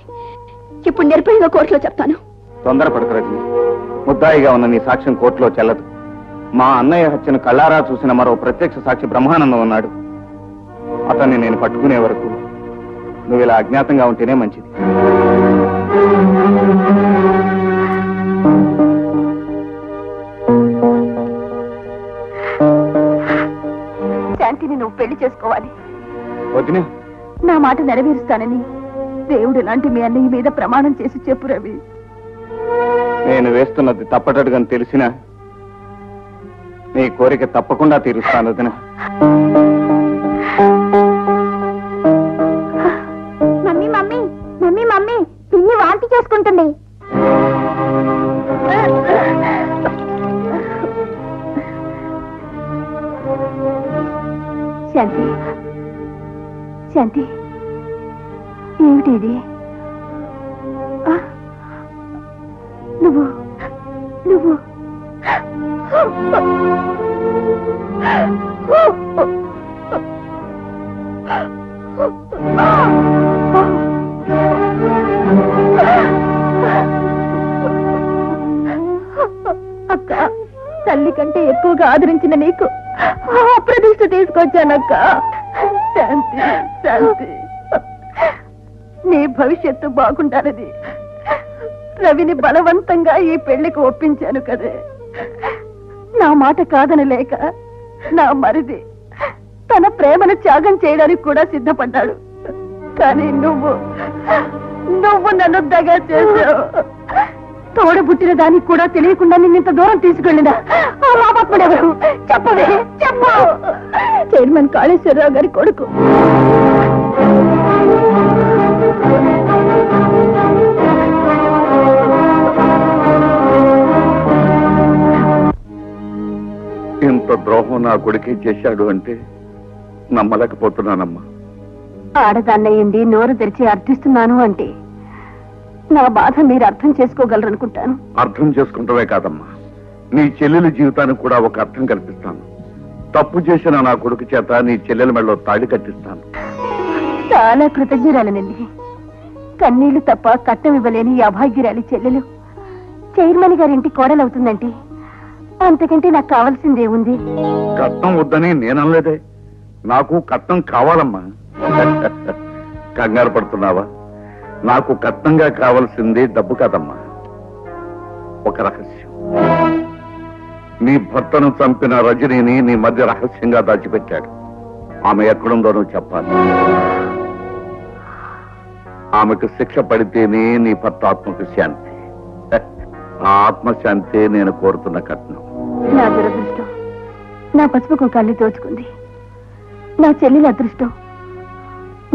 ఇప్పుడు నిర్భయంగా కోర్టులో చెప్తాను. తొందరపడకు రజని. ముద్దాయిగా ఉన్న నీ సాక్ష్యం కోర్టులో చెల్లదు. మా అన్నయ్య హత్యను కళ్ళారా చూసిన మరో ప్రత్యక్ష సాక్షి బ్రహ్మానందం ఉన్నాడు. అతన్ని నేను పట్టుకునే వరకు నువ్వు ఇలా అజ్ఞాతంగా ఉంటేనే మంచిది. శాంతిని నువ్వు పెళ్లి చేసుకోవాలి. వదినే, నా మాట నెరవేరుస్తానని దేవుడు లాంటి మీ అన్నయ్య మీద ప్రమాణం చేసి చెప్పు రవి. నేను వేస్తున్నది తప్పటడుగని తెలిసినా నీ కోరిక తప్పకుండా తీరుస్తాను వదిన. మమ్మీ మమ్మీ మమ్మీ మమ్మీ పిన్ని వాంతి చేసుకుంటుంది. శాంతి, శాంతి, ఏమిటి ఇది? నువ్వు నువ్వు అక్క, తల్లి కంటే ఎక్కువగా ఆదరించిన నీకు అప్రదిష్ట తీసుకొచ్చానక్క. శాంతి, శాంతి, నీ భవిష్యత్తు బాగుండాలని రవిని బలవంతంగా ఈ పెళ్లికి ఒప్పించాను కదే. నా మాట కాదని లేక నా మరిది తన ప్రేమను త్యాగం చేయడానికి కూడా సిద్ధపడ్డాడు. కానీ నువ్వు నన్ను దగా చేశావు. తోడబుట్టిన దానికి కూడా తెలియకుండా నిన్నింత దూరం తీసుకెళ్ళినా ఆ పాపాత్ముడెవరు? చెప్పవే, చెప్పు. చైర్మన్ కాళేశ్వరరావు గారి కొడుకు. ఇంత ద్రోహం నా కొడుకే చేశాడు అంటే నమ్మలేకపోతున్నానమ్మా. ఆడదాన్నయ్యండి నోరు తెరిచి అర్థిస్తున్నాను అంటే నా బాధ మీరు అర్థం చేసుకోగలరనుకుంటాను. అర్థం చేసుకుంటవే కాదమ్మా, నీ చెల్లెలి జీవితానికి కూడా ఒక అర్థం కల్పిస్తాను. తప్పు చేసిన నా కొడుకు చేత నీ చెల్లెల మెడలో తాళి కట్టిస్తాను. చాలా కృతజ్ఞురాలనండి. కన్నీళ్లు తప్ప కట్నం ఇవ్వలేని ఈ అభాగ్యురాలి చెల్లెలు చైర్మన్ గారింటి కోడలవుతుందంటే అంతకంటే నాకు కావాల్సిందే ఉంది. కట్నం వద్దని నేననలేదే, నాకు కట్నం కావాలమ్మా. కంగారు పడుతున్నావా? నాకు కట్నంగా కావాల్సింది డబ్బు కాదమ్మా, ఒక రహస్యం. నీ భర్తను చంపిన రజనీని నీ మధ్య రహస్యంగా దాచిపెట్టాడు. ఆమె ఎక్కడుందో నువ్వు చెప్పాలి. ఆమెకు శిక్ష పడితేనే నీ భర్త ఆత్మకు శాంతి. ఆ ఆత్మశాంతి నేను కోరుతున్న కట్నం. నా దురదృష్టం నా పసుపు కుంకాల్ని దోచుకుంది. నా చెల్లెల అదృష్టం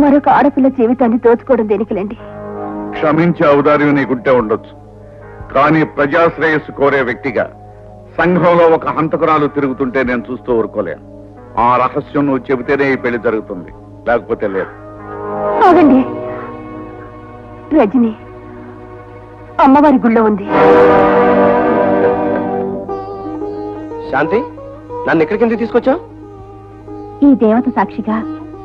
మరొక ఆడపిల్ల జీవితాన్ని దోచుకోవడం దేనికిలేండి. క్షమించే ఔదార్యం నీకుంటే ఉండొచ్చు, కానీ ప్రజాశ్రేయస్సు కోరే వ్యక్తిగా సంఘంలో ఒక హంతకురాలు తిరుగుతుంటే నేను చూస్తూ ఊరుకోలేను. ఆ రహస్యం నువ్వు చెబితేనే ఈ పెళ్లి జరుగుతుంది, లేకపోతే లేదు. ఆగండి. రజని అమ్మవారి గుళ్ళో ఉంది. శాంతి, నన్ను ఎక్కడికి ఎందుకు తీసుకొచ్చావు? ఈ దేవత సాక్షిగా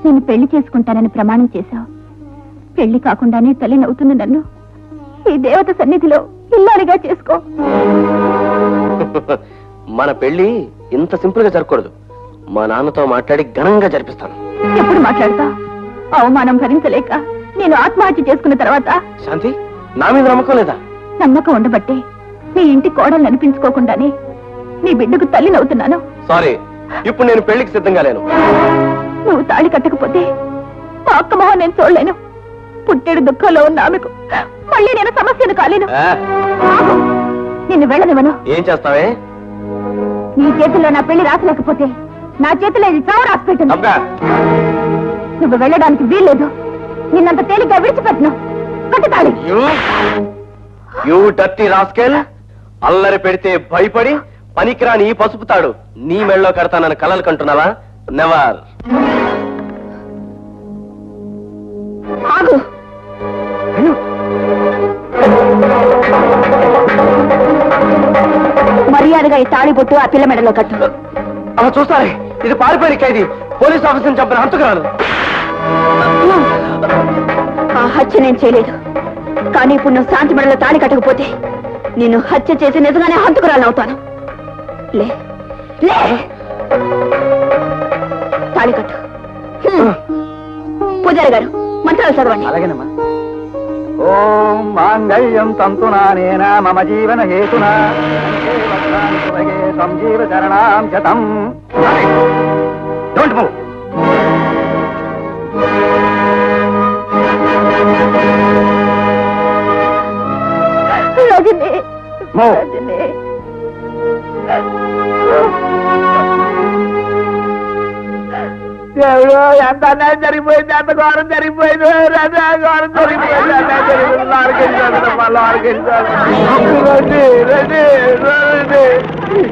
నేను పెళ్లి చేసుకుంటానని ప్రమాణం చేశావు. పెళ్లి కాకుండానే తల్లి నవ్వుతున్న నన్ను ఈ దేవత సన్నిధిలో ఇల్లాలిగా చేసుకో. మన పెళ్లి ఇంత సింపుల్ గా జరగకూడదు. మా నాన్నతో మాట్లాడి ఘనంగా జరిపిస్తాను. ఎప్పుడు మాట్లాడతావు? అవమానం భరించలేక నేను ఆత్మహత్య చేసుకున్న తర్వాత శాంతి, నా మీద నమ్మకం లేదా? నమ్మకం ఉండబట్టే నీ ఇంటి కోడలు అనిపించుకోకుండానే నీ బిడ్డకు తల్లి నవ్వుతున్నాను. సారీ, ఇప్పుడు నేను పెళ్లికి సిద్ధంగా లేను. నువ్వు తాళి కట్టకపోతే మా అక్క మొహం నేను చూడలేను. పుట్టేడు దుఃఖంలో ఉన్న ఆమెకు మళ్ళీ నేను సమస్యను కాలేను. నిన్ను వెళ్ళనివ్వను. ఏం చేస్తావే? నీ చేతుల్లో నా పెళ్లి రాసలేకపోతే నా చేతిలో ఇది చావు రాసి పెట్టను. నువ్వు వెళ్ళడానికి వీల్లేదు. నిన్నంత తేలిగ్గా విడిచిపెట్టను. కట్టుతాళి. You dirty rascal! అల్లరి పెడితే భయపడి పనికిరాని ఈ పసుపు తాడు నీ మెళ్ళలో కడతానని కలలు కంటున్నావా? నెవర్. ఆగు. మర్యాదగా ఈ తాళి బొట్టు ఆ పిల్ల మెడలో కట్టు. అలా చూస్తారే, ఇది పారిపోయిన ఖైదీ, పోలీస్ ఆఫీసర్ని చంపిన హంతకురాలు. ఆ హత్య నేను చేయలేదు. కానీ ఇప్పుడు నువ్వు శాంతి మెడలో తాళి కట్టకపోతే నేను హత్య చేసి నిజంగానే హంతకురాలు అవుతాను. లే లే, తాళి కట్టు. పూజారి గారు మంత్రాలు చదవండి. అలాగేనమ్మా. ఓం మాంగళ్యం తంతునానేన మమ జీవన హేతునా సంజీవ శరణాం శతం. Don't move. Rajani, move. Rajani. దేవుడు, ఎంత అన్యాయం జరిగిపోయింది, ఎంత ఘోరం జరిగిపోయింది, ఘోరం జరిగిపోయింది, అన్యాయం జరిగిపోయింది.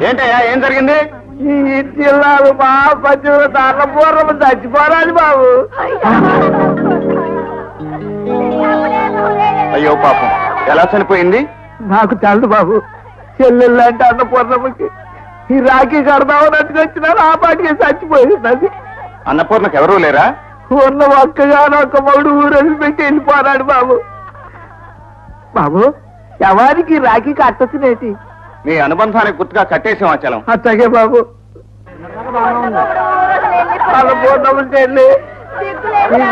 ఏంటయ్యా, ఏం జరిగింది? ఈ జిల్లాలు మా పచ్చుల తాళ్ళ పూర్వం చచ్చిపోరాలి బాబు. అయ్యో పాపం, ఎలా చనిపోయింది? నాకు తెలదు బాబు. చెల్లెళ్ళు అంటే అన్నపూర్ణమ్మకి ఈ రాఖీ కడదామని వచ్చినాను, ఆ పాటికి చచ్చిపోయింది. అది అన్నపూర్ణకు ఎవరూ లేరా? ఉన్న ఒక్కగానో ఒక్క మగుడు ఊరేసి పెట్టి వెళ్ళిపోరాడు బాబు. బాబు, ఎవరికి రాఖీ కట్టొచ్చినేటి? మీ అనుబంధానికి గుర్తుగా కట్టేసాం అచలం. అట్లాగే బాబు. అన్నపూర్ణమ్మ చెల్లి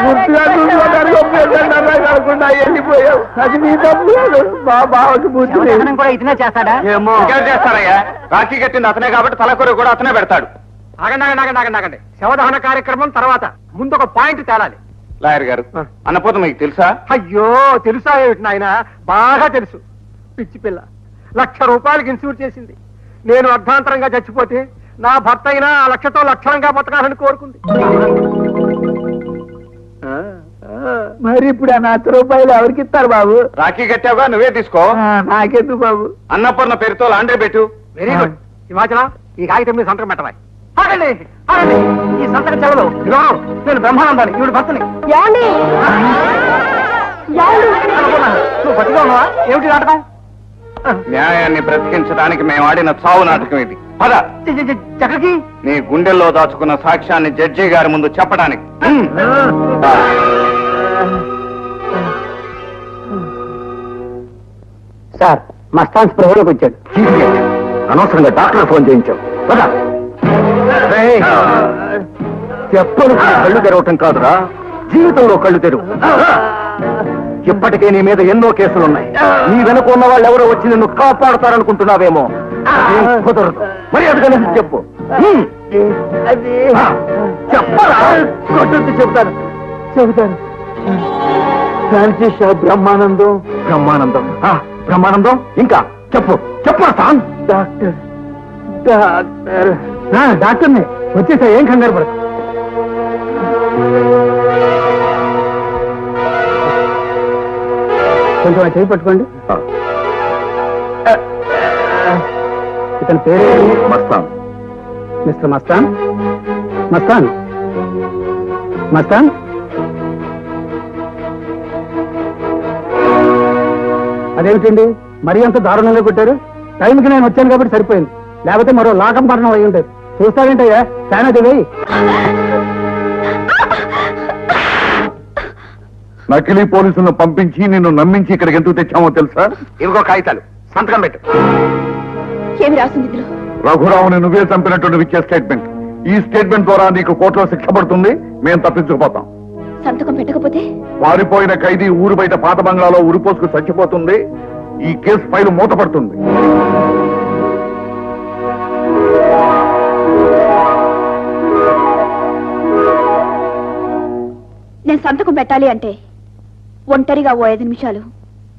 గుర్తుగా కాకుండా వెళ్ళిపోయావు. అది మీ తప్పు లేదు. మా బావకి బుద్ధి కూడా ఇతనే చేస్తాడా? ఏమో చేస్తారయ్యా. రాఖీ కట్టింది అతనే కాబట్టి తలకొర కూడా అతనే పెడతాడు. ఆగండి. శవదహన కార్యక్రమం తర్వాత ముందు ఒక పాయింట్ తేలాలి. లాయర్ గారు, అన్నపూర్ణ మీకు తెలుసా? అయ్యో, తెలుసా ఏమిటి నాయన? బాగా తెలుసు. పిచ్చి పిల్ల 1,00,000 రూపాయలకి ఇన్సూర్ చేసింది. నేను అర్ధాంతరంగా చచ్చిపోతే నా భర్త అయినా ఆ 1,00,000తో లక్షణంగా బతకాలని కోరుకుంది. మరి ఇప్పుడు ఆ 1,00,000 రూపాయలు ఎవరికి ఇస్తారు బాబు? రాఖీ కట్టావుగా, నువ్వే తీసుకో. నాకెందుకు బాబు? అన్నపూర్ణ పేరుతో లాండ్రీ పెట్టు. Very good. హిమాచలం, ఈ కాగితం మీద సంతకం పెట్టవాలి. ఆగండి. ఈ సంతకం చెల్లదు. ఇదిగో, నేను బ్రహ్మానందాన్ని, ఈవిడ భర్తని. నువ్వు బతిగా ఉన్నావా? ఏమిటి నాటకం? న్యాయాన్ని బ్రతికించడానికి మేము ఆడిన చావు నాటకం ఇది. పద. చక్కకి నీ గుండెల్లో దాచుకున్న సాక్ష్యాన్ని జడ్జి గారి ముందు చెప్పడానికి. సార్, మస్తాన్ స్పృహలోకి వచ్చాడు. అనవసరంగా డాక్టర్ ఫోన్ చేయించావు. చెప్పలు కళ్ళు తెరవటం కాదురా, జీవితంలో కళ్ళు తెరువు. ఇప్పటికే నీ మీద ఎన్నో కేసులున్నాయి. నీ వెనుక ఉన్న వాళ్ళు ఎవరో వచ్చి నిన్ను కాపాడుతారనుకుంటున్నావేమో. కుదరదు. మర్యాదగా చెప్పు. చెప్పరా? చెబుతాను. ఫ్రాన్సిస్ బ్రహ్మానందం. బ్రహ్మానందం ఇంకా చెప్పు సాన్. డాక్టర్ని వచ్చేసా, ఏం కంగారు పడదు. కొంచెం ఆ చేయి పట్టుకోండి. ఇతని పేరు మస్తాన్. మిస్టర్ మస్తాన్. మస్తాన్ మస్తాన్ అదేమిటండి మరీ అంత దారుణంగా కొట్టారు? టైంకి నేను వచ్చాను కాబట్టి సరిపోయింది, లేకపోతే మరో లాకం పట్టణం అయి ఉంటుంది. చూస్తావేంటయ్యా చాలా వేయి. నకిలీ పోలీసులను పంపించి నిన్ను నమ్మించి ఇక్కడికి ఎందుకు తెచ్చామో తెలుసా? ఇదిగో కాగితాలు, సంతకం పెట్టు. ఏమి రాస్తుంది ఇందులో? రఘురావుని నువ్వే చంపినట్టు నువ్వు ఇచ్చే స్టేట్మెంట్. ఈ స్టేట్మెంట్ ద్వారా నీకు కోర్టులో శిక్ష పడుతుంది, మేము తప్పించుకుపోతాం. సంతకం పెట్టకపోతే? పారిపోయిన ఖైదీ ఊరు బయట పాత బంగ్లాలో ఉరిపోసుకు చచ్చిపోతుంది. ఈ కేసు ఫైలు మూతపడుతుంది. నేను సంతకం పెట్టాలి అంటే ఒంటరిగా ఓ 5 నిమిషాలు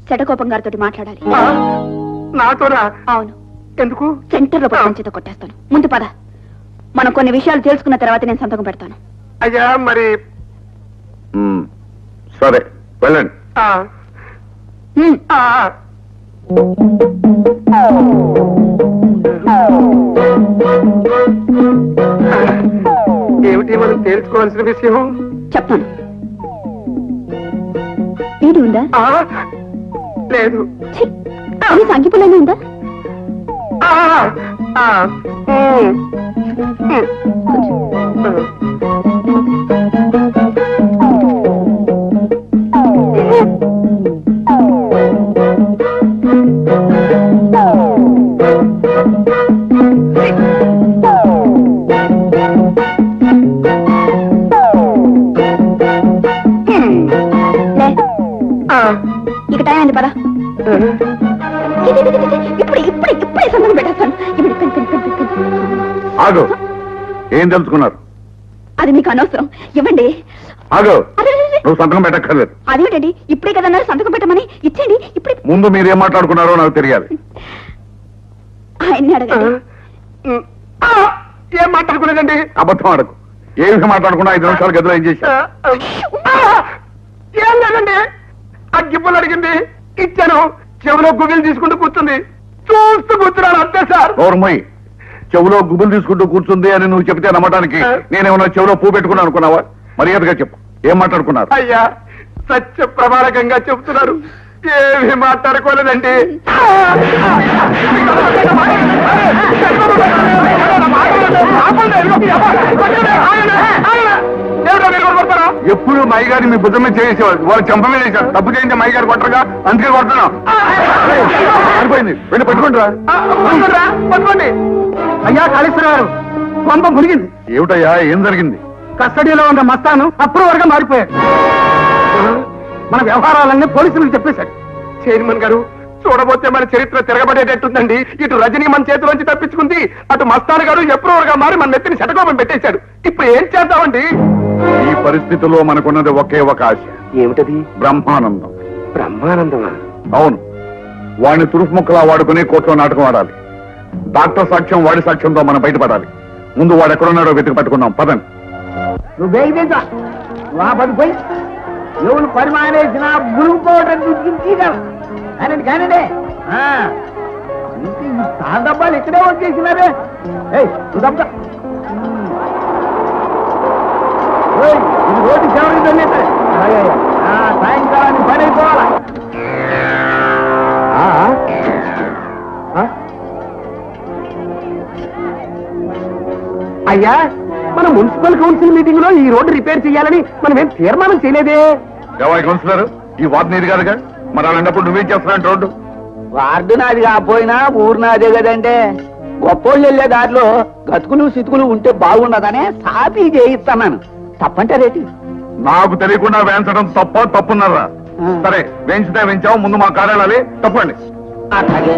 శటకోపం గారితో మాట్లాడాలి. నాతోనా? అవును. ఎందుకు? సెంటర్లో పట్టుకొని కొట్టేస్తాను. ముందు పద, మనం కొన్ని విషయాలు తెలుసుకున్న తర్వాత నేను సంతకం పెడతాను. అయ్యా మరి సరే వెళ్ళండి. ఏమిటి మనం తేల్చుకోవాల్సిన విషయం? చెప్తాను. వీడి ఉందా? లేదు. సంఖ్యపులనే ఉందా? ఇక టైం అయింది పదా. ఇప్పుడే సంతకం పెట్టేస్తాను. ఆగు, ఏం తెలుసుకున్నారు? అది మీకు అనవసరం, ఇవ్వండి. ఆగు, నువ్వు సంతకం పెట్టక్కర్లేదు. అదేమిటండి, ఇప్పుడే కదన్నారు సంతకం పెట్టమని. ఇచ్చేయండి ఇప్పుడే. ముందు మీరు ఏం మాట్లాడుకున్నారో నాకు తెలియాలి. ఆయన్ని అడగండి. ఏం మాట్లాడుకునేదండి? అబద్ధం అడగు. ఏ విషయం మాట్లాడకుండా 5 నిమిషాలు గదిలో ఏం చేశారు? ఏం లేదండి, అగ్గిపుల్లు అడిగింది, ఇచ్చాను. చెవిలో గుగిలు తీసుకుంటూ కూర్చుంది, చూస్తూ కూర్చున్నాను అంతే సార్. నోర్మయ్య, చెవులో గుబులు తీసుకుంటూ కూర్చుంది అని నువ్వు చెబితే నమ్మటానికి నేనేమన్నా చెవులో పువ్వు పెట్టుకున్నా అనుకున్నావా? మర్యాదగా చెప్పు, ఏం మాట్లాడుకున్నారు? అయ్యా, సత్య ప్రమాణకంగా చెప్తున్నారు, ఏమీ మాట్లాడుకోలేదండి. ఎప్పుడు మై గారిని మీ బుద్ధమే చేసేవాడు, వాళ్ళు చెంప మీద వేశారు. తప్పు చేయించే మై గారు కొట్టరుగా, అందుకే కొడుతున్నాం. అయిపోయింది, వెళ్ళి పెట్టుకుంటారా? పట్టుకోండి. అయ్యా కాళేశ్వర గారు, కొంప మురిగింది. ఏమిటయ్యా, ఏం జరిగింది? కస్టడీలో ఉన్న మస్తాను అప్రూవర్గా మారిపోయాడు. మన వ్యవహారాలన్నీ పోలీసులకు చెప్పేశాడు. చైర్మన్ గారు, చూడబోతే మన చరిత్ర తిరగబడేటట్టుందండి. ఇటు రజనీ మన చేతిలోంచి తప్పించుకుంది, అటు మస్తాన్ గారు ఎప్రూవర్గా మారి మన నెత్తిని శటకోపం పెట్టేశాడు. ఇప్పుడు ఏం చేద్దామండి? ఈ పరిస్థితుల్లో మనకున్నది ఒకే ఒక ఆశ. ఏమిటది? బ్రహ్మానందం. బ్రహ్మానందమా? అవును, వాడిని తురుపు ముక్కలా వాడుకుని కోర్టులో నాటకం ఆడాలి. డాక్టర్ సాక్ష్యం, వాడి సాక్ష్యంతో మనం బయటపడాలి. ముందు వాడు ఎక్కడున్నాడో వెతికి పట్టుకుందాం, పదండి. నువ్వు వేగిదా పడిపోయి ఎవరు పరిమాణేసిన మురుగుపోవడం కానండి కానండి. తాను డబ్బాలు ఇక్కడే వచ్చేసినారే. ఇది రోడ్డు చివరికి సాయంకాలానికి పని అయిపోవాలా? అయ్యా, మన మున్సిపల్ కౌన్సిల్ మీటింగ్ లో ఈ రోడ్డు రిపేర్ చేయాలని మనం ఏం తీర్మానం చేయలేదే. ఎవరి కౌన్సిలర్? ఈ వార్డు నీరు కాదుగా, మరి అలాంటప్పుడు నువ్వేం చేస్తున్నావు రోడ్డు? వార్డు నాది కాకపోయినా ఊరు నాదే కదంటే. గొప్పోళ్ళు వెళ్ళే దారిలో గతుకులు సితుకులు ఉంటే బాగుండదనే సాపీ చేయిస్తున్నాను. తప్పంటారేటి? నాకు తెలియకుండా వేయించడం తప్పున్నారా? సరే, వేయించితే వేయించావు, ముందు మా కార్యాలయాలే తప్పండి. అట్లాగే.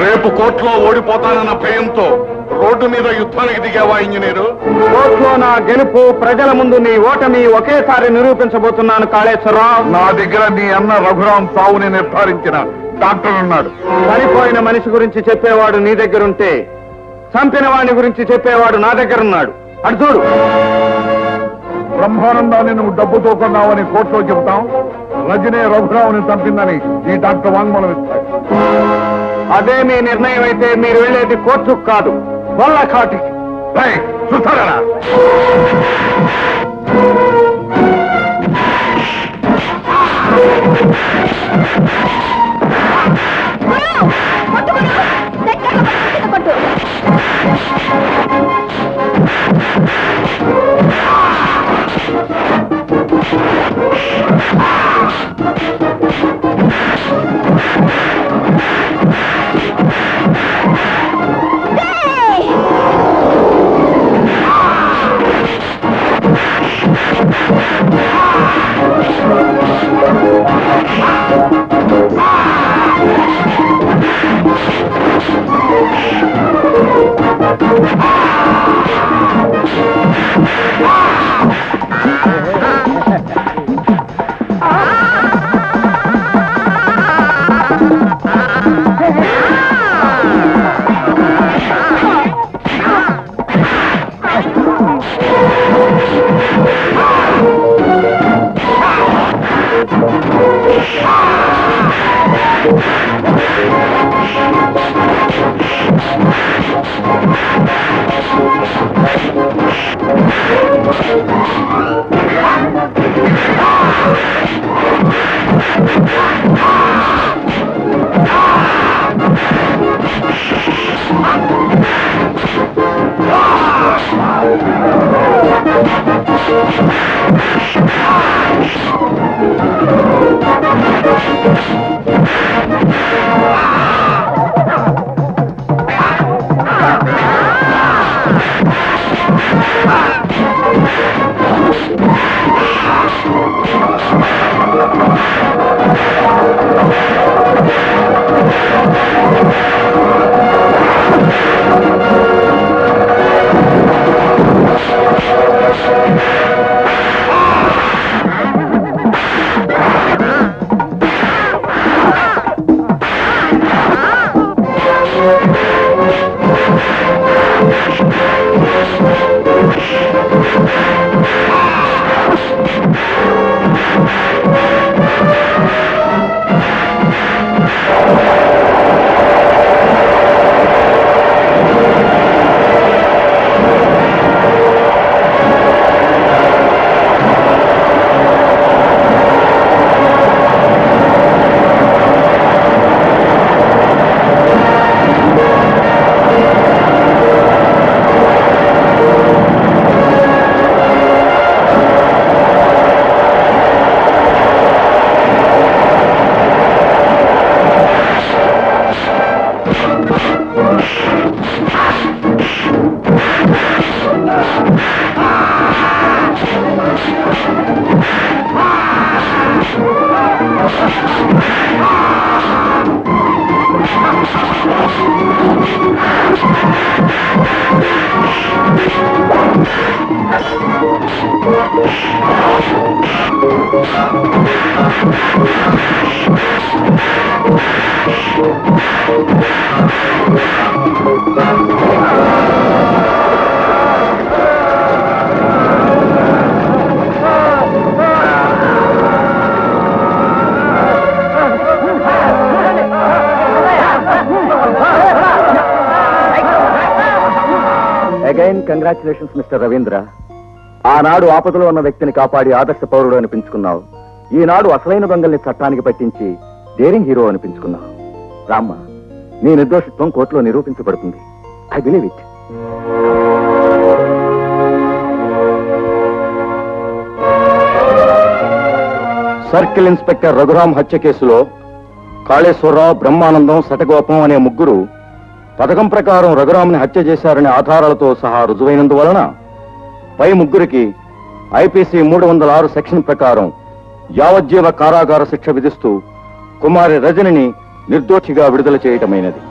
రేపు కోర్టులో ఓడిపోతానన్న భయంతో రోడ్డు మీద యుద్ధానికి దిగావా ఇంజనీరు? కోర్టులో నా గెలుపు, ప్రజల ముందు నీ ఓటమి ఒకేసారి నిరూపించబోతున్నాను కాళేశ్వరరావు. నా దగ్గర నీ అన్న రఘురాం సావుని నిర్ధారించిన డాక్టర్ ఉన్నాడు. చనిపోయిన మనిషి గురించి చెప్పేవాడు నీ దగ్గరుంటే చంపిన వాడిని గురించి చెప్పేవాడు నా దగ్గరున్నాడు. అటు చూడు. బ్రహ్మానందాన్ని నువ్వు డబ్బుతో కొన్నావని కోర్టులో చెబుతాం. రజనే రఘురావుని చంపిందని ఈ డాక్టర్ వాంగ్మూలం ఇస్తాడు. అదే మీ నిర్ణయం అయితే మీరు వెళ్ళేది కోర్టుకు కాదు, వల్లకాటికి. చూస్తారా? కొట్టు. Again congratulations mister Ravindra. ఆనాడు ఆపదలో ఉన్న వ్యక్తిని కాపాడి ఆదర్శ పౌరుడు అనిపించుకున్నావు. ఈనాడు అసలైన దొంగల్ని చట్టానికి పట్టించి డేరింగ్ హీరో అనిపించుకున్నావు. రామ్మ, నీ నిర్దోషిత్వం కోర్టులో నిరూపించబడుతుంది. I believe it. Circle inspector Raghuram హత్య కేసులో కాళేశ్వరరావు, బ్రహ్మానందం, శటగోపం అనే ముగ్గురు పథకం ప్రకారం రఘురాంని హత్య చేశారనే ఆధారాలతో సహా రుజువైనందువలన పై ముగ్గురికి ఐపీసీ 306 సెక్షన్ ప్రకారం యావజ్జీవ కారాగార శిక్ష విధిస్తూ కుమారి రజనిని నిర్దోషిగా విడుదల చేయటమైనది.